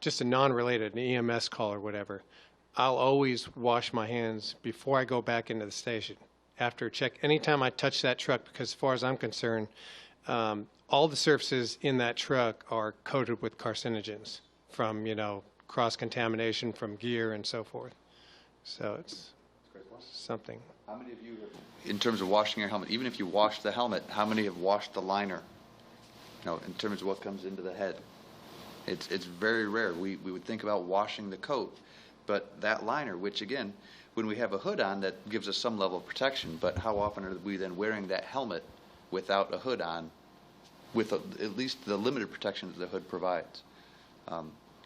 just a non-related, an EMS call or whatever, I'll always wash my hands before I go back into the station. After check, anytime I touch that truck, because as far as I'm concerned, all the surfaces in that truck are coated with carcinogens from, cross-contamination from gear and so forth. So it's something. How many of you have, in terms of washing your helmet, even if you wash the helmet, how many have washed the liner? In terms of what comes into the head. It's very rare. We would think about washing the coat, but that liner, which again, when we have a hood on, that gives us some level of protection, but how often are we then wearing that helmet without a hood on, with at least the limited protection that the hood provides?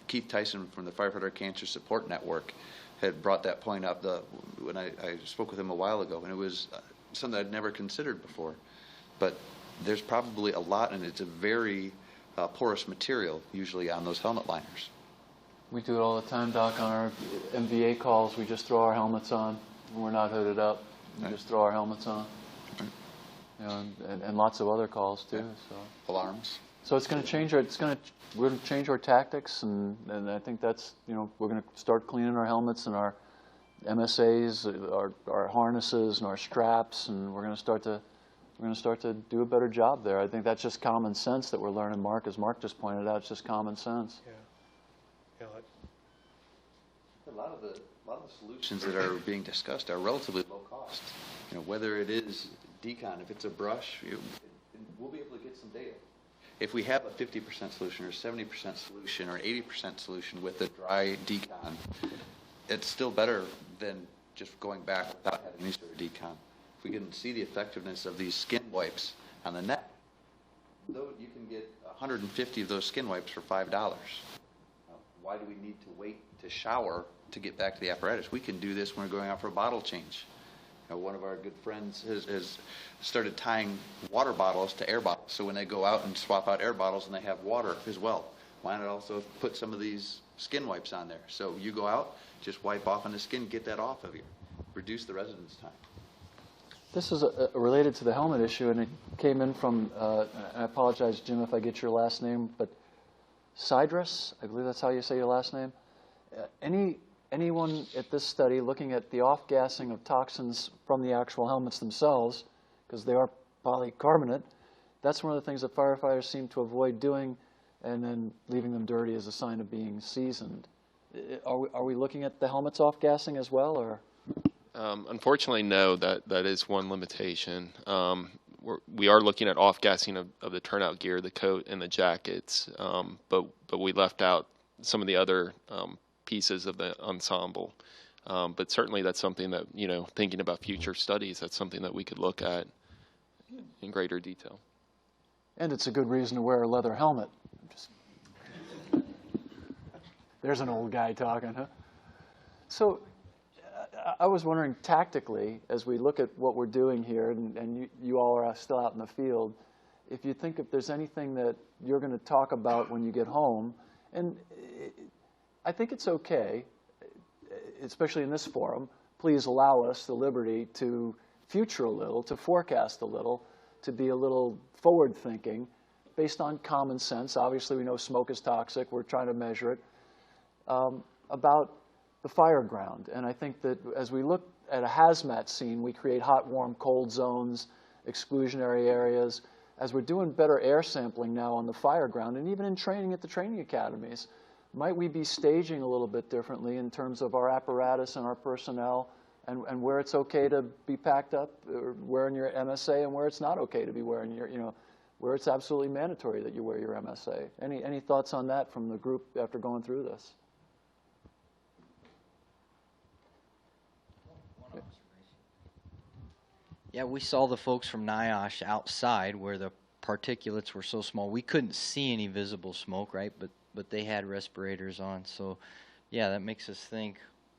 Keith Tyson from the Firefighter Cancer Support Network had brought that point up when I spoke with him a while ago, and it was something I'd never considered before. But there's probably a lot, and it's a very porous material usually on those helmet liners. We do it all the time, Doc, on our MVA calls. We just throw our helmets on. We're not hooded up. We just throw our helmets on. And lots of other calls too. So alarms. So it's going to change we're going to change our tactics, and I think that's, we're going to start cleaning our helmets and our MSAs, our harnesses and our straps, and we're going to start to do a better job there. I think that's just common sense that we're learning, Mark, as Mark just pointed out. It's just common sense. Yeah. A lot of the solutions that are being discussed are relatively low cost. Whether it is decon, if it's a brush, we'll be able to get some data. If we have a 50% solution or 70% solution or 80% solution with a dry decon, it's still better than just going back without having any sort of decon. If we can see the effectiveness of these skin wipes on the neck, though you can get 150 of those skin wipes for $5. Why do we need to wait to shower to get back to the apparatus? We can do this when we're going out for a bottle change. One of our good friends has started tying water bottles to air bottles. So when they go out and swap out air bottles and they have water as well, why not also put some of these skin wipes on there? So you go out, just wipe off on the skin, get that off of you. Reduce the residence time. This is related to the helmet issue, and it came in from, I apologize, Jim, if I get your last name, but Sidrus, I believe that's how you say your last name. Anyone at this study looking at the off-gassing of toxins from the actual helmets themselves, because they are polycarbonate, that's one of the things that firefighters seem to avoid doing, and then leaving them dirty as a sign of being seasoned. Are we looking at the helmets off-gassing as well, or? Unfortunately, no. That is one limitation. We are looking at off-gassing of the turnout gear, the coat, and the jackets, but we left out some of the other pieces of the ensemble. But certainly that's something that, thinking about future studies, that's something that we could look at in greater detail. And it's a good reason to wear a leather helmet. There's an old guy talking, huh? So I was wondering tactically, as we look at what we're doing here, and you all are still out in the field, if you think if there's anything that you're going to talk about when you get home, and I think it's okay, especially in this forum, please allow us the liberty to future a little, to forecast a little, to be a little forward-thinking based on common sense. Obviously, we know smoke is toxic. We're trying to measure it. About the fire ground. And I think that as we look at a hazmat scene, we create hot, warm, cold zones, exclusionary areas. As we're doing better air sampling now on the fire ground, and even in training at the training academies, might we be staging a little bit differently in terms of our apparatus and our personnel, and where it's okay to be packed up, or wearing your MSA, and where it's not okay to be wearing your, where it's absolutely mandatory that you wear your MSA. Any thoughts on that from the group after going through this? Yeah, we saw the folks from NIOSH outside where the particulates were so small we couldn't see any visible smoke, right? But they had respirators on. So, yeah, that makes us think,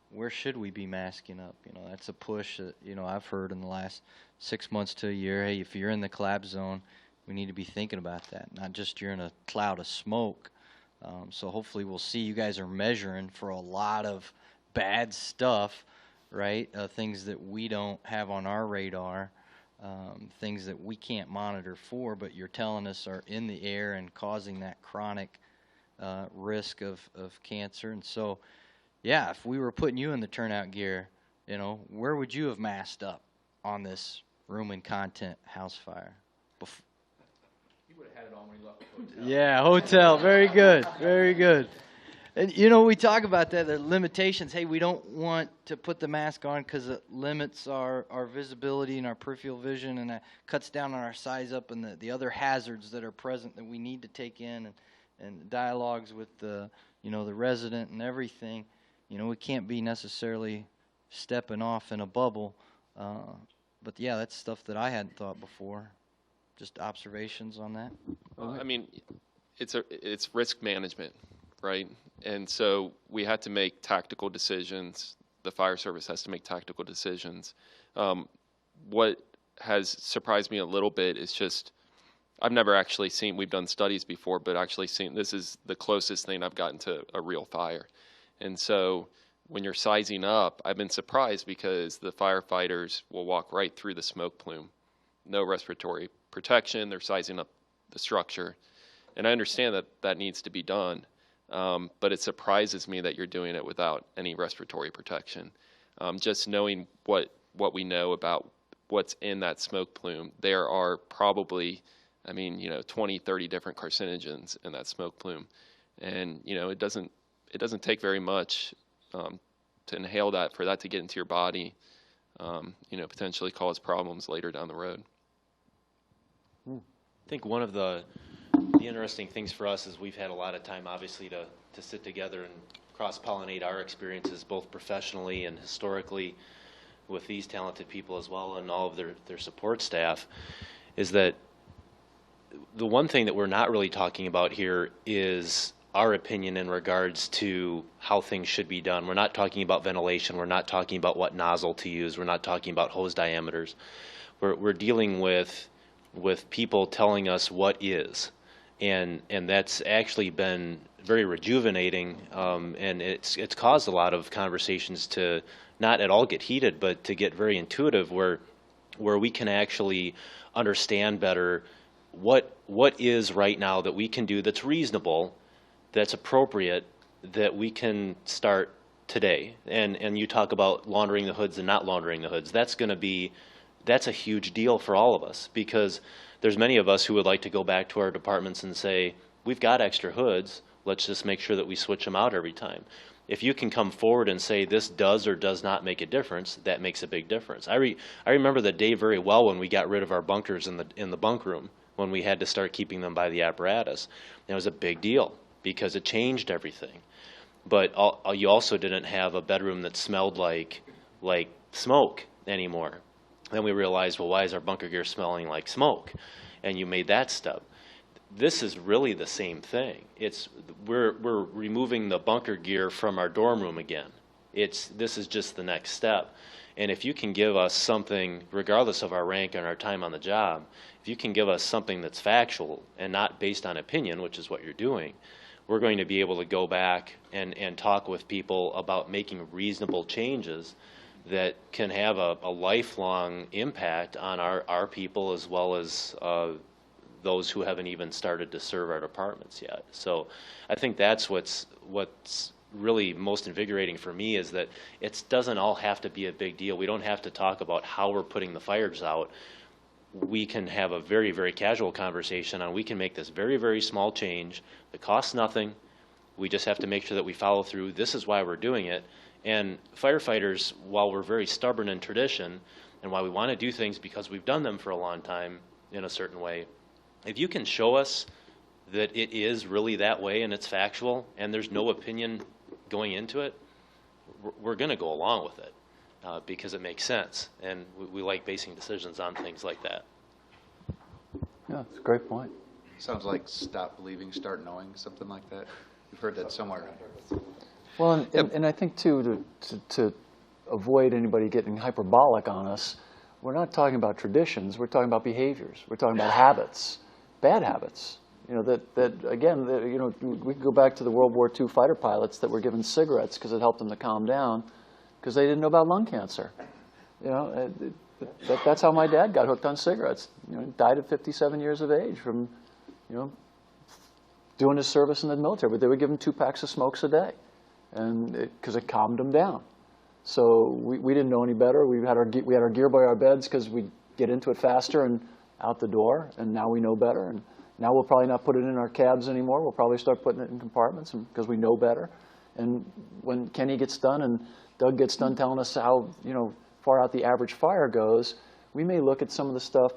where should we be masking up? That's a push that, I've heard in the last 6 months to a year. Hey, if you're in the collapse zone, we need to be thinking about that, not just you're in a cloud of smoke. So hopefully we'll see you guys are measuring for a lot of bad stuff, right? Things that we don't have on our radar, things that we can't monitor for, but you're telling us are in the air and causing that chronic risk of cancer. And so, yeah, if we were putting you in the turnout gear, where would you have masked up on this room and content house fire? You would have had it on when you left the hotel. Yeah, hotel. Very good. Very good. And, we talk about that, the limitations. Hey, we don't want to put the mask on because it limits our visibility and our peripheral vision, and that cuts down on our size up and the other hazards that are present that we need to take in, and dialogues with the resident and everything. We can't be necessarily stepping off in a bubble. But, yeah, that's stuff that I hadn't thought before. Just observations on that? I mean, it's risk management, right? And so we had to make tactical decisions. The fire service has to make tactical decisions. What has surprised me a little bit is just, I've never actually seen, we've done studies before, but actually seen, this is the closest thing I've gotten to a real fire. And so when you're sizing up, I've been surprised because the firefighters will walk right through the smoke plume. No respiratory protection, they're sizing up the structure. And I understand that that needs to be done, but it surprises me that you're doing it without any respiratory protection. Just knowing what we know about what's in that smoke plume, there are probably, 20, 30 different carcinogens in that smoke plume. And, it doesn't take very much to inhale that, for that to get into your body, potentially cause problems later down the road. I think one of the interesting things for us is we've had a lot of time, obviously, to sit together and cross-pollinate our experiences, both professionally and historically, with these talented people as well, and all of their support staff, is that the one thing that we're not really talking about here is our opinion in regards to how things should be done. We're not talking about ventilation. We're not talking about what nozzle to use. We're not talking about hose diameters. We're dealing with people telling us what is, and that's actually been very rejuvenating, and it's caused a lot of conversations to not at all get heated, but to get very intuitive, where where we can actually understand better what is right now that we can do that's reasonable, that's appropriate, that we can start today. And you talk about laundering the hoods and not laundering the hoods. That's a huge deal for all of us, because there's many of us who would like to go back to our departments and say, we've got extra hoods, let's just make sure that we switch them out every time. If you can come forward and say this does or does not make a difference, that makes a big difference. I remember the day very well when we got rid of our bunkers in the bunk room, when we had to start keeping them by the apparatus. It was a big deal because it changed everything. But you also didn't have a bedroom that smelled like smoke anymore. Then we realized, well, why is our bunker gear smelling like smoke? And you made that step. This is really the same thing. We're removing the bunker gear from our dorm room again. This is just the next step. And if you can give us something, regardless of our rank and our time on the job, if you can give us something that's factual and not based on opinion, which is what you're doing, we're going to be able to go back and talk with people about making reasonable changes that can have a lifelong impact on our people, as well as those who haven't even started to serve our departments yet. So I think that's what's really most invigorating for me, is that it doesn't all have to be a big deal. We don't have to talk about how we're putting the fires out. We can have a very, very casual conversation on, we can make this very, very small change that costs nothing. We just have to make sure that we follow through. This is why we're doing it. And firefighters, while we're very stubborn in tradition, and why we want to do things because we've done them for a long time in a certain way, if you can show us that it is really that way and it's factual and there's no opinion going into it, we're going to go along with it because it makes sense. And we like basing decisions on things like that. Yeah, it's a great point. Sounds like stop believing, start knowing, something like that. You've heard that somewhere. Well, and I think, too, to avoid anybody getting hyperbolic on us, we're not talking about traditions. We're talking about behaviors. We're talking about habits, bad habits. You know, again, you know, we can go back to the World War II fighter pilots that were given cigarettes because it helped them to calm down because they didn't know about lung cancer. You know, that's how my dad got hooked on cigarettes. You know, he died at 57 years of age from, you know, doing his service in the military. But they would give him 2 packs of smokes a day, and because it calmed him down. So we didn't know any better. We had our gear by our beds because we'd get into it faster and out the door, and now we know better. And now we'll probably not put it in our cabs anymore. We'll probably start putting it in compartments because we know better. And when Kenny gets done and Doug gets done telling us how, you know, far out the average fire goes, we may look at some of the stuff.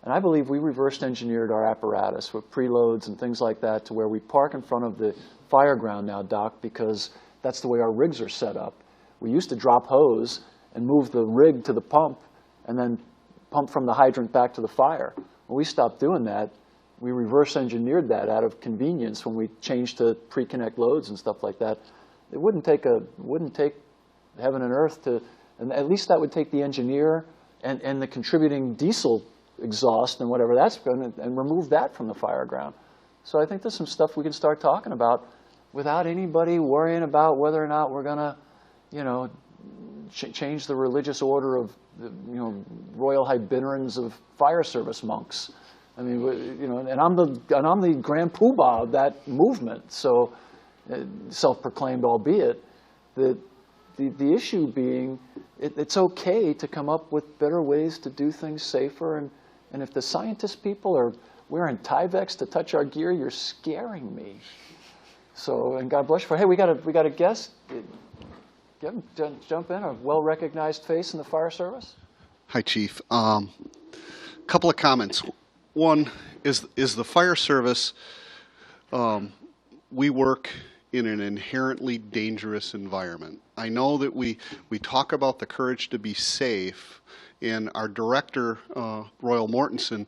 And I believe we reversed engineered our apparatus with preloads and things like that to where we park in front of the fire ground now, Doc, because that's the way our rigs are set up. We used to drop hose and move the rig to the pump and then pump from the hydrant back to the fire. When we stopped doing that, we reverse engineered that out of convenience when we changed to pre-connect loads and stuff like that. It wouldn't take heaven and earth to, and at least that would take the engineer and the contributing diesel exhaust and whatever that's going to, and remove that from the fire ground. So I think there's some stuff we can start talking about without anybody worrying about whether or not we're going to, you know, change the religious order of, you know, royal Hibernians of fire service monks. I mean, you know, and I'm the grand poobah of that movement. So, self-proclaimed, albeit, that the issue being, it's okay to come up with better ways to do things safer. And if the scientist people are wearing Tyvek to touch our gear, you're scaring me. So, and God bless you for, hey, we got a guest. Jump in, a well-recognized face in the fire service. Hi, Chief. Couple of comments. One is the fire service. We work in an inherently dangerous environment. I know that we talk about the courage to be safe, and our director, Royal Mortensen,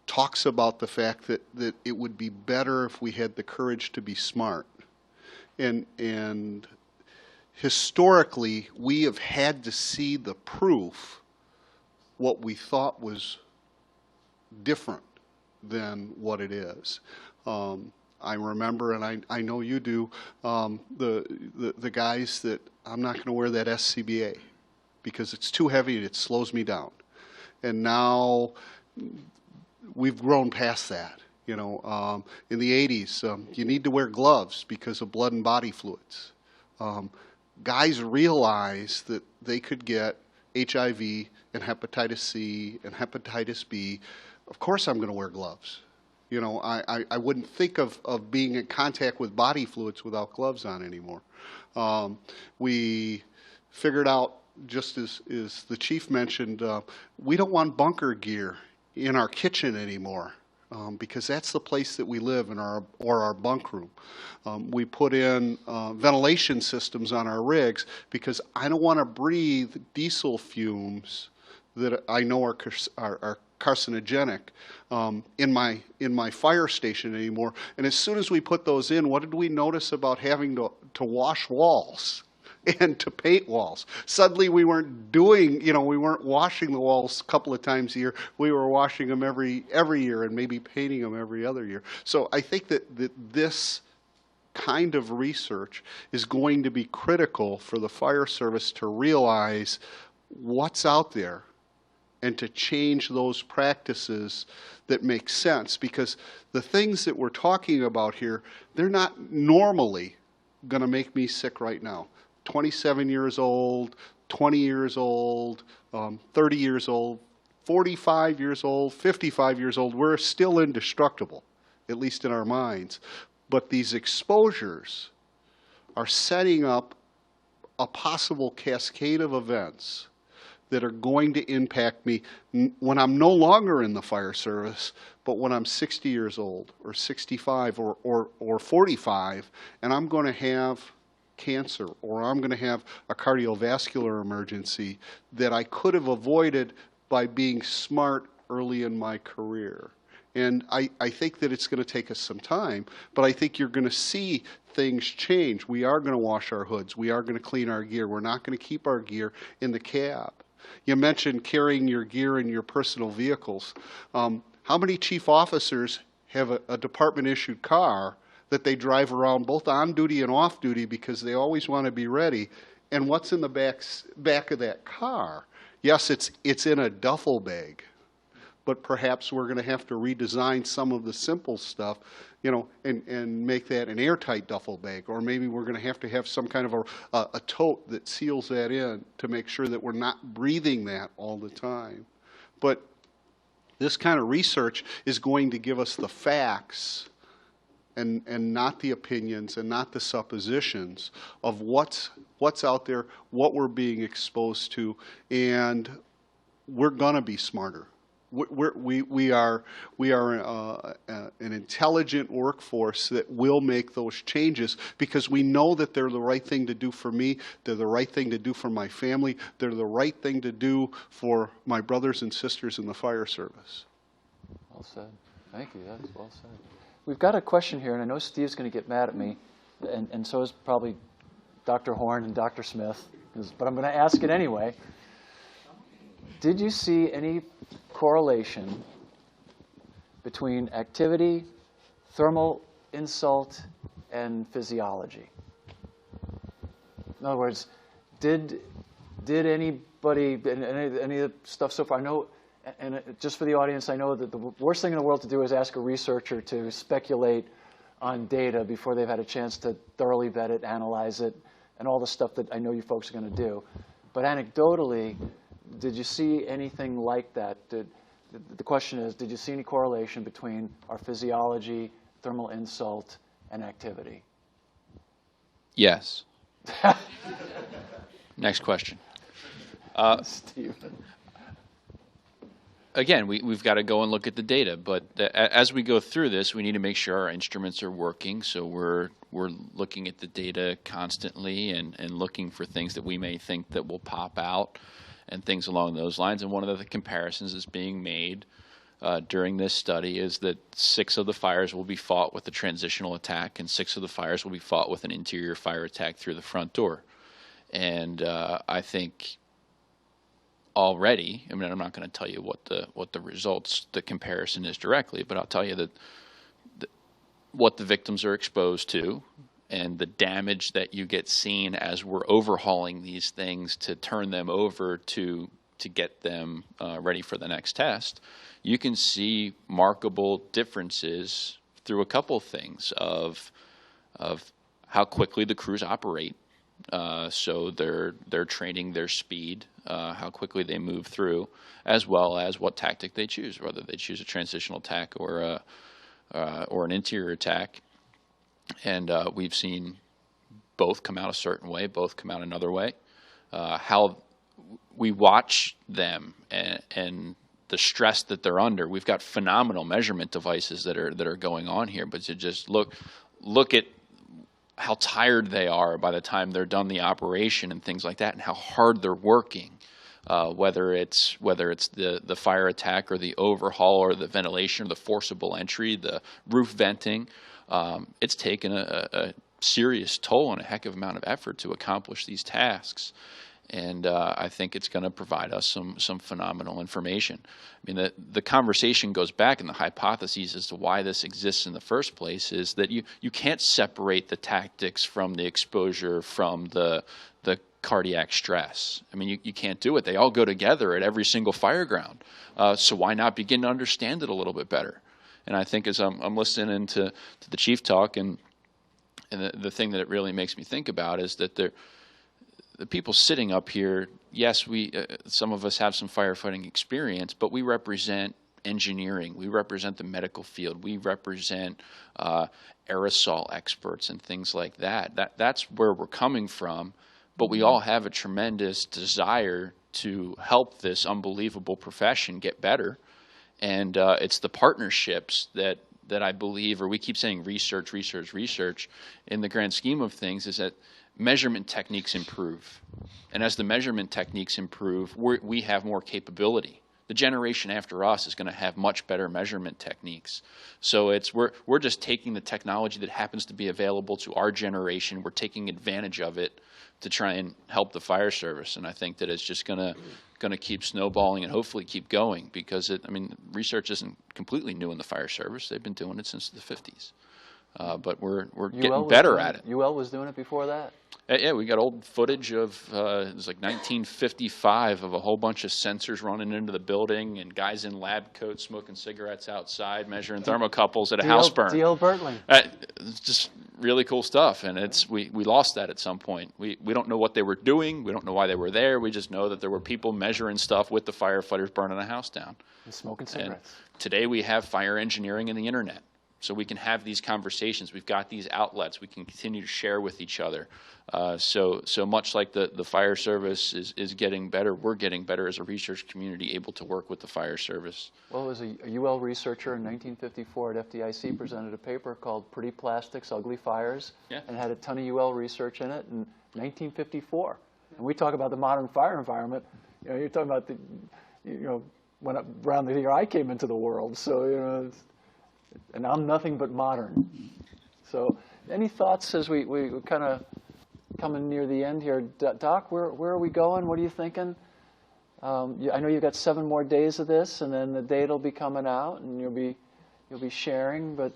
talks about the fact that it would be better if we had the courage to be smart. And historically, we have had to see the proof what we thought was different than what it is. I remember, and I know you do, the guys that I'm not going to wear that SCBA because it's too heavy and it slows me down. And now we've grown past that. You know, in the 80s, you need to wear gloves because of blood and body fluids. Guys realized that they could get HIV and hepatitis C and hepatitis B. Of course I'm going to wear gloves. You know, I wouldn't think of being in contact with body fluids without gloves on anymore. We figured out, just as the chief mentioned, we don't want bunker gear in our kitchen anymore. Because that's the place that we live in our bunk room. We put in ventilation systems on our rigs because I don't want to breathe diesel fumes that I know are carcinogenic in my fire station anymore. And as soon as we put those in, what did we notice about having to wash walls and to paint walls? Suddenly we weren't doing, you know, we weren't washing the walls a couple of times a year. We were washing them every year and maybe painting them every other year. So I think that this kind of research is going to be critical for the fire service to realize what's out there and to change those practices that make sense. Because the things that we're talking about here, they're not normally going to make me sick right now. 27 years old, 20 years old, 30 years old, 45 years old, 55 years old, we're still indestructible, at least in our minds. But these exposures are setting up a possible cascade of events that are going to impact me when I'm no longer in the fire service, but when I'm 60 years old or 65 or 45, and I'm going to have cancer, or I'm going to have a cardiovascular emergency that I could have avoided by being smart early in my career. And I think that it's going to take us some time, but I think you're going to see things change. We are going to wash our hoods. We are going to clean our gear. We're not going to keep our gear in the cab. You mentioned carrying your gear in your personal vehicles. How many chief officers have a department-issued car that they drive around both on duty and off duty because they always want to be ready? And what's in the back of that car? Yes, it's in a duffel bag, but perhaps we're going to have to redesign some of the simple stuff, you know, and make that an airtight duffel bag. Or maybe we're going to have some kind of a tote that seals that in to make sure that we're not breathing that all the time. But this kind of research is going to give us the facts and not the opinions and not the suppositions of what's out there, what we're being exposed to, and we're going to be smarter. We are an intelligent workforce that will make those changes because we know that they're the right thing to do for me, they're the right thing to do for my family, they're the right thing to do for my brothers and sisters in the fire service. Well said. Thank you. That's well said. We've got a question here, and I know Steve's going to get mad at me, and so is probably Dr. Horn and Dr. Smith, but I'm going to ask it anyway. Did you see any correlation between activity, thermal insult, and physiology? In other words, did anybody, any of the stuff so far, I know, and just for the audience, I know that the worst thing in the world to do is ask a researcher to speculate on data before they've had a chance to thoroughly vet it, analyze it, and all the stuff that I know you folks are going to do. But anecdotally, did you see anything like that? The question is, did you see any correlation between our physiology, thermal insult, and activity? Yes. Next question. Stephen. Again, we've got to go and look at the data, but as we go through this, we need to make sure our instruments are working. So we're looking at the data constantly and looking for things that we may think that will pop out and things along those lines. And one of the comparisons that's being made during this study is that 6 of the fires will be fought with a transitional attack, and 6 of the fires will be fought with an interior fire attack through the front door. And I think already, I mean, I'm not going to tell you what the results, the comparison is directly, but I'll tell you that what the victims are exposed to and the damage that you get seen as we're overhauling these things to turn them over to to get them ready for the next test, you can see markable differences through a couple things of how quickly the crews operate. So they're training their speed, how quickly they move through, as well as what tactic they choose, whether they choose a transitional attack or an interior attack. And we've seen both come out a certain way, both come out another way. How we watch them and the stress that they're under. We've got phenomenal measurement devices that are going on here, but to just look at how tired they are by the time they're done the operation and things like that, and how hard they're working, whether it's the fire attack or the overhaul or the ventilation or the forcible entry, the roof venting. It's taken a serious toll and a heck of amount of effort to accomplish these tasks. And I think it's going to provide us some phenomenal information. I mean, the conversation goes back, and the hypotheses as to why this exists in the first place is that you can't separate the tactics from the exposure from the cardiac stress. I mean, you can't do it. They all go together at every single fire ground. So why not begin to understand it a little bit better? And I think as I'm listening to the chief talk, and the thing that it really makes me think about is that the people sitting up here, yes, some of us have some firefighting experience, but we represent engineering. We represent the medical field. We represent aerosol experts and things like that. That's where we're coming from, but we all have a tremendous desire to help this unbelievable profession get better. And it's the partnerships that I believe, or we keep saying research, in the grand scheme of things, is that measurement techniques improve. And as the measurement techniques improve, we have more capability. The generation after us is going to have much better measurement techniques. So we're just taking the technology that happens to be available to our generation. We're taking advantage of it to try and help the fire service. And I think that it's just going to keep snowballing and hopefully keep going, because research isn't completely new in the fire service. They've been doing it since the 50s. But we're getting better at it. UL was doing it before that? Yeah, we got old footage of, it was like 1955, of a whole bunch of sensors running into the building and guys in lab coats smoking cigarettes outside, measuring thermocouples at a house burn. D.L. Bertling. It's just really cool stuff, and we lost that at some point. We don't know what they were doing. We don't know why they were there. We just know that there were people measuring stuff with the firefighters burning a house down. And smoking cigarettes. And today we have fire engineering and the internet. So we can have these conversations. We've got these outlets. We can continue to share with each other. So much like the fire service is getting better, we're getting better as a research community, able to work with the fire service. Well, it was a UL researcher in 1954 at FDIC presented a paper called Pretty Plastics, Ugly Fires, and had a ton of UL research in it in 1954. And we talk about the modern fire environment. You're talking about when around the year I came into the world. So, and I'm nothing but modern. So any thoughts as we kind of coming near the end here? Doc, where are we going? What are you thinking? I know you've got 7 more days of this, and then the data will be coming out, and you'll be sharing, but...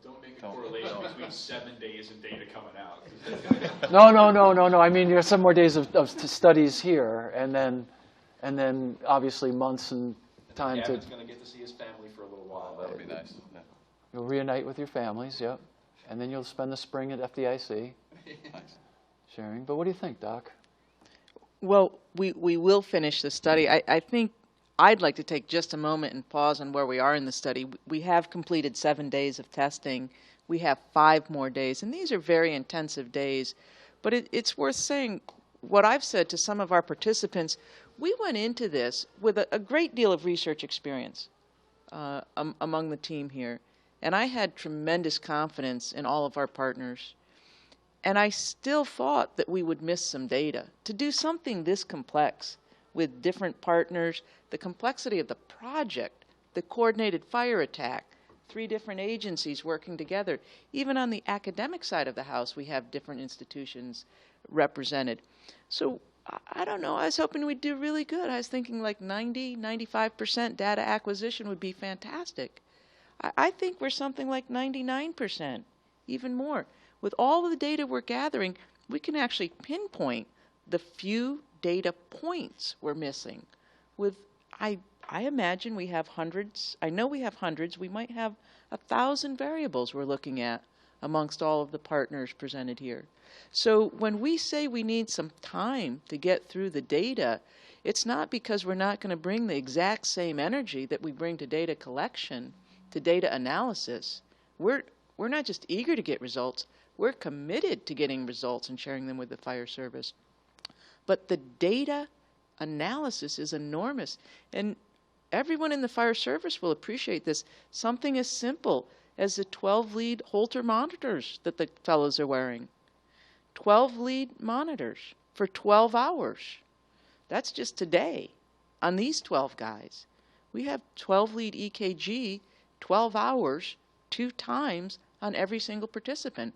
Don't make a correlation between 7 days and data coming out. No. I mean, there's some more days of studies here, and then obviously months and time to... Gavin's going to get to see his family for a little while. That'll be nice. Yeah. You'll reunite with your families, yep. And then you'll spend the spring at FDIC sharing. But what do you think, Doc? Well, we will finish the study. I think I'd like to take just a moment and pause on where we are in the study. We have completed 7 days of testing. We have 5 more days, and these are very intensive days. But it's worth saying what I've said to some of our participants. We went into this with a great deal of research experience among the team here, and I had tremendous confidence in all of our partners. And I still thought that we would miss some data. To do something this complex with different partners, the complexity of the project, the coordinated fire attack, 3 different agencies working together. Even on the academic side of the house, we have different institutions represented. So I don't know. I was hoping we'd do really good. I was thinking like 90–95% data acquisition would be fantastic. I think we're something like 99%, even more. With all of the data we're gathering, we can actually pinpoint the few data points we're missing. With, I imagine we have hundreds, I know we have hundreds, we might have 1,000 variables we're looking at amongst all of the partners presented here. So when we say we need some time to get through the data, it's not because we're not going to bring the exact same energy that we bring to data collection, to data analysis. We're not just eager to get results, we're committed to getting results and sharing them with the fire service. But the data analysis is enormous, and everyone in the fire service will appreciate this. Something as simple as the 12-lead Holter monitors that the fellows are wearing. 12-lead monitors for 12 hours. That's just today on these 12 guys. We have 12-lead EKG, 12 hours, 2 times on every single participant.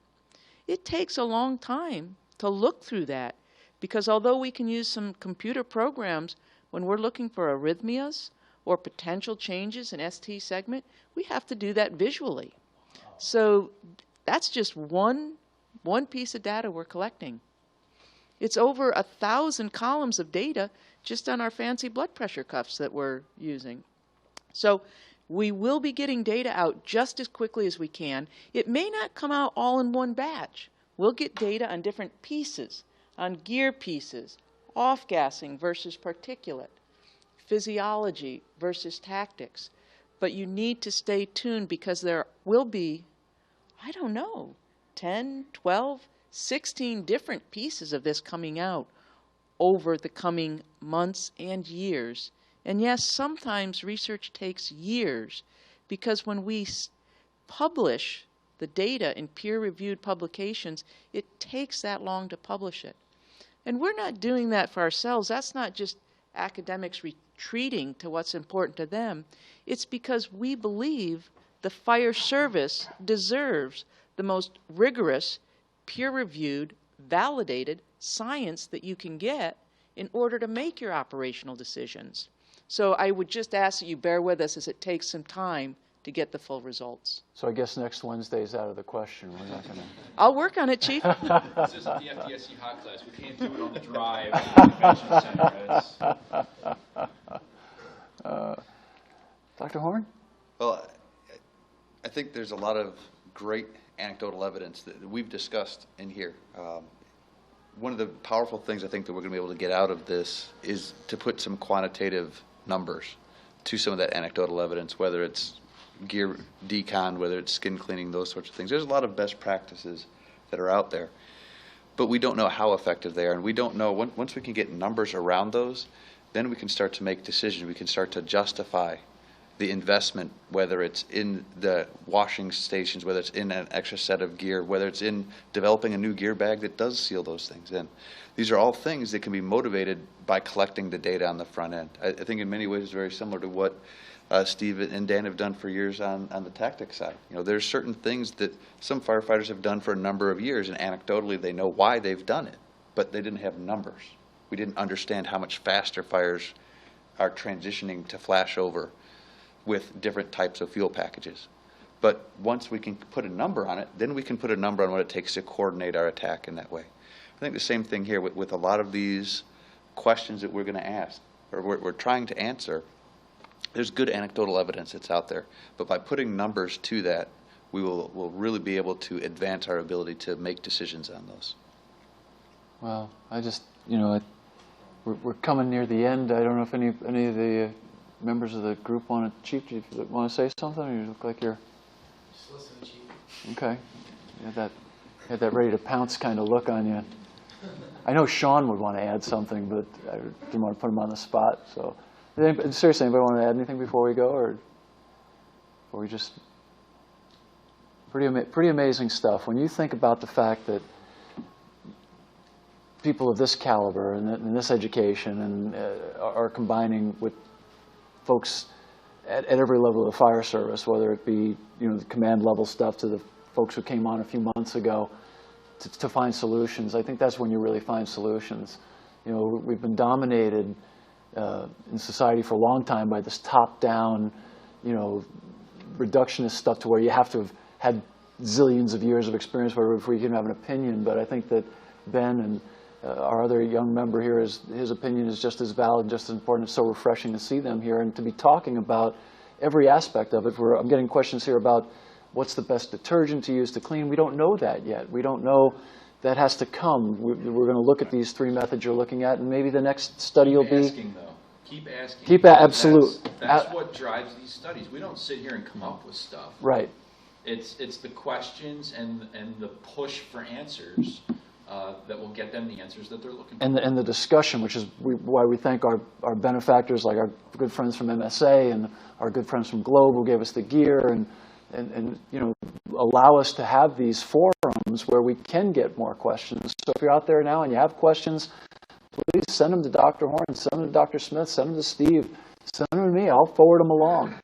It takes a long time to look through that, because although we can use some computer programs when we're looking for arrhythmias or potential changes in ST segment, we have to do that visually. So that's just one piece of data we're collecting. It's over 1,000 columns of data just on our fancy blood pressure cuffs that we're using. So we will be getting data out just as quickly as we can. It may not come out all in one batch. We'll get data on different pieces, on gear pieces, off-gassing versus particulate, physiology versus tactics. But you need to stay tuned, because there will be, I don't know, 10, 12, 16 different pieces of this coming out over the coming months and years. And yes, sometimes research takes years, because when we publish the data in peer-reviewed publications, it takes that long to publish it. And we're not doing that for ourselves. That's not just academics retreating to what's important to them. It's because we believe the fire service deserves the most rigorous, peer-reviewed, validated science that you can get in order to make your operational decisions. So I would just ask that you bear with us, as it takes some time to get the full results. So I guess next Wednesday is out of the question. We're not going to... I'll work on it, Chief. This isn't the FDSC hot class. We can't do it on the drive to the convention center. Dr. Horn? Well, I think there's a lot of great anecdotal evidence that we've discussed in here. One of the powerful things I think that we're going to be able to get out of this is to put some quantitative numbers to some of that anecdotal evidence, whether it's gear decon, whether it's skin cleaning, those sorts of things. There's a lot of best practices that are out there, but we don't know how effective they are, and we don't know, once we can get numbers around those, then we can start to make decisions. We can start to justify the investment, whether it's in the washing stations, whether it's in an extra set of gear, whether it's in developing a new gear bag that does seal those things in. These are all things that can be motivated by collecting the data on the front end. I think in many ways it's very similar to what Steve and Dan have done for years on the tactics side. You know, there's certain things that some firefighters have done for a number of years, and anecdotally they know why they've done it, but they didn't have numbers. We didn't understand how much faster fires are transitioning to flashover with different types of fuel packages. But once we can put a number on it, then we can put a number on what it takes to coordinate our attack in that way. I think the same thing here with a lot of these questions that we're going to ask, or we're trying to answer. There's good anecdotal evidence that's out there, but by putting numbers to that, we'll really be able to advance our ability to make decisions on those. Well, I just, we're coming near the end. I don't know if any of the members of the group want to, Chief, do you want to say something? Or you look like you're... Just listen, Chief. Okay. You had that ready to pounce kind of look on you. I know Sean would want to add something, but I didn't want to put him on the spot. So, seriously, anybody want to add anything before we go, or we just... Pretty amazing stuff. When you think about the fact that people of this caliber and this education and are combining with folks at every level of the fire service, whether it be the command level stuff to the folks who came on a few months ago, to find solutions. I think that's when you really find solutions. We've been dominated in society for a long time by this top-down, reductionist stuff to where you have to have had zillions of years of experience before you can have an opinion. But I think that Ben our other young member here, his opinion is just as valid and just as important. It's so refreshing to see them here and to be talking about every aspect of it. I'm getting questions here about what's the best detergent to use to clean. We don't know that yet. We don't know. That has to come. We're going to look at these three methods you're looking at, and maybe the next study will be. Keep asking, though. Keep asking. Absolute. That's what drives these studies. We don't sit here and come up with stuff. Right. It's the questions and the push for answers that will get them the answers that they're looking for. And the discussion, which is why we thank our benefactors, like our good friends from MSA and our good friends from Globe, who gave us the gear and you know, allow us to have these forums where we can get more questions. So if you're out there now and you have questions, please send them to Dr. Horn, send them to Dr. Smith, send them to Steve, send them to me. I'll forward them along.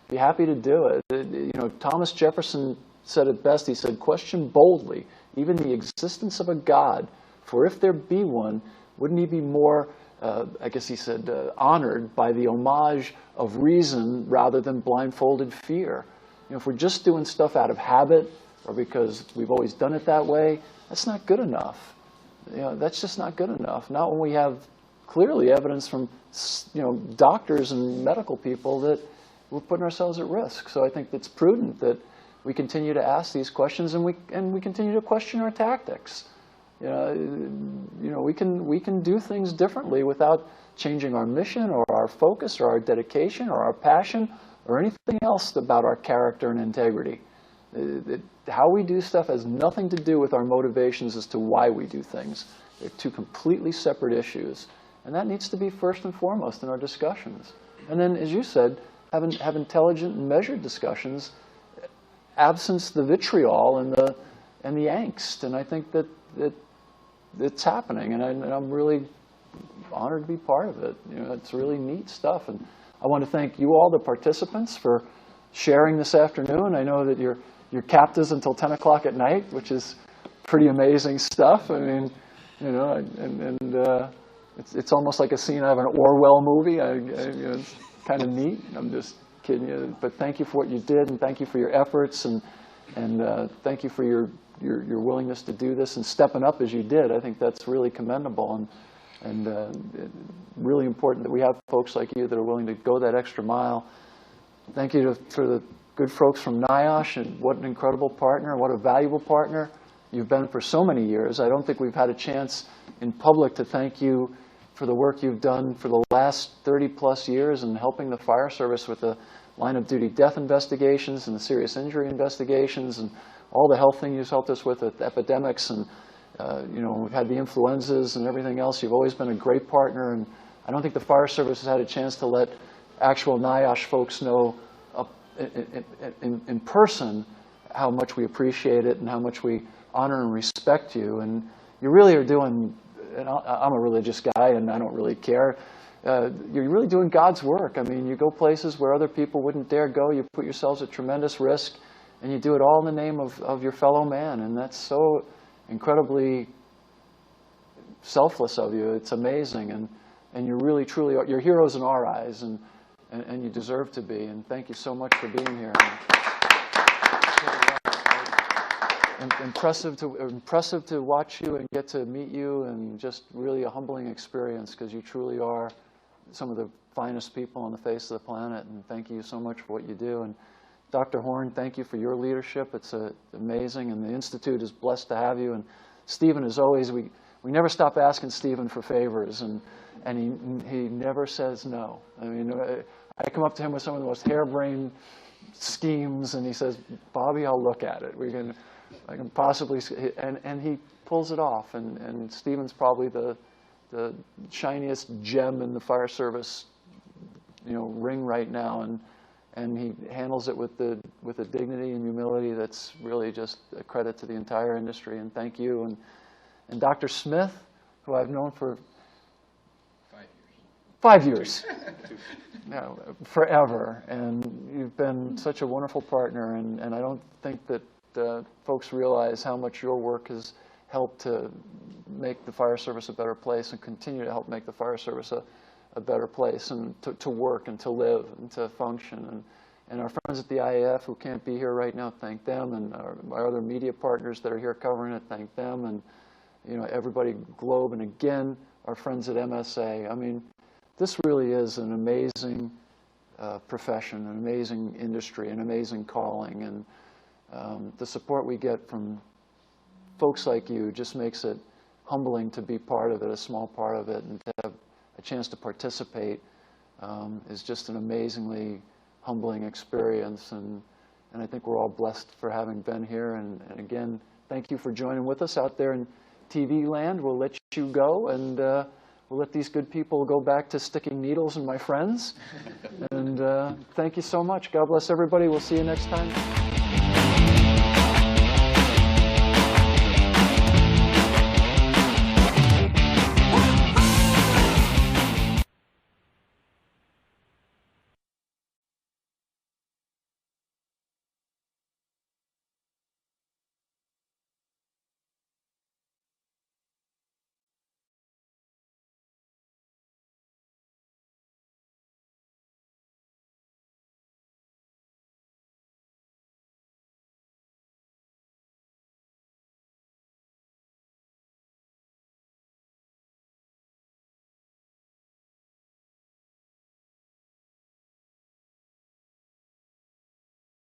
Be happy to do it. You know, Thomas Jefferson said it best. He said, "Question boldly even the existence of a God, for if there be one, wouldn't he be more, I guess he said, honored by the homage of reason rather than blindfolded fear?" You know, if we're just doing stuff out of habit or because we've always done it that way, that's not good enough. You know, that's just not good enough. Not when we have clearly evidence from, you know, doctors and medical people that we're putting ourselves at risk. So I think it's prudent that we continue to ask these questions and we continue to question our tactics. You know, we can do things differently without changing our mission or our focus or our dedication or our passion or anything else about our character and integrity. How we do stuff has nothing to do with our motivations as to why we do things. They're two completely separate issues. And that needs to be first and foremost in our discussions. And then, as you said, have intelligent and measured discussions, absence the vitriol and the angst. And I think that it's happening. And I'm really honored to be part of it. You know, it's really neat stuff. And I want to thank you all, the participants, for sharing this afternoon. I know that you're captives until 10 o'clock at night, which is pretty amazing stuff. I mean, you know, it's almost like a scene out of an Orwell movie. You know, it's kind of neat. I'm just kidding you. But thank you for what you did, and thank you for your efforts, and thank you for your willingness to do this and stepping up as you did. I think that's really commendable and really important that we have folks like you that are willing to go that extra mile. Thank you for the good folks from NIOSH, and what an incredible partner, what a valuable partner you've been for so many years. I don't think we've had a chance in public to thank you for the work you've done for the last 30-plus years in helping the fire service with the line-of-duty death investigations and the serious injury investigations and all the health things you've helped us with epidemics. And you know, we've had the influenzas and everything else. You've always been a great partner, and I don't think the fire service has had a chance to let actual NIOSH folks know in person how much we appreciate it and how much we honor and respect you. And you really are doing, and I'm a religious guy and I don't really care, you're really doing God's work. I mean, you go places where other people wouldn't dare go. You put yourselves at tremendous risk, and you do it all in the name of your fellow man. And that's so incredibly selfless of you. It's amazing. And you're really, truly, you're heroes in our eyes, and you deserve to be. And thank you so much for being here. Impressive to watch you and get to meet you, and just really a humbling experience, because you truly are some of the finest people on the face of the planet. And thank you so much for what you do. And Dr. Horn, thank you for your leadership. It's amazing, and the Institute is blessed to have you. And Stephen, as always, we never stop asking Stephen for favors, and he never says no. I mean, I come up to him with some of the most harebrained schemes, and he says, "Bobby, I'll look at it. I can possibly," and he pulls it off. And Stephen's probably the shiniest gem in the fire service, you know, ring right now, and he handles it with a dignity and humility that's really just a credit to the entire industry. And thank you. And Dr. Smith, who I've known for 5 years. No, forever. And you've been such a wonderful partner, and I don't think that folks realize how much your work has helped to make the fire service a better place, and continue to help make the fire service a better place, and to work and to live and to function. And our friends at the IAF who can't be here right now, thank them. And our other media partners that are here covering it, thank them. you know, everybody Globe, and again, our friends at MSA. I mean, this really is an amazing profession, an amazing industry, an amazing calling, and the support we get from folks like you just makes it humbling to be part of it, a small part of it, and to have a chance to participate is just an amazingly humbling experience, and I think we're all blessed for having been here, and again, thank you for joining with us out there in TV land. We'll let you go, and we'll let these good people go back to sticking needles in my friends, and thank you so much. God bless everybody. We'll see you next time.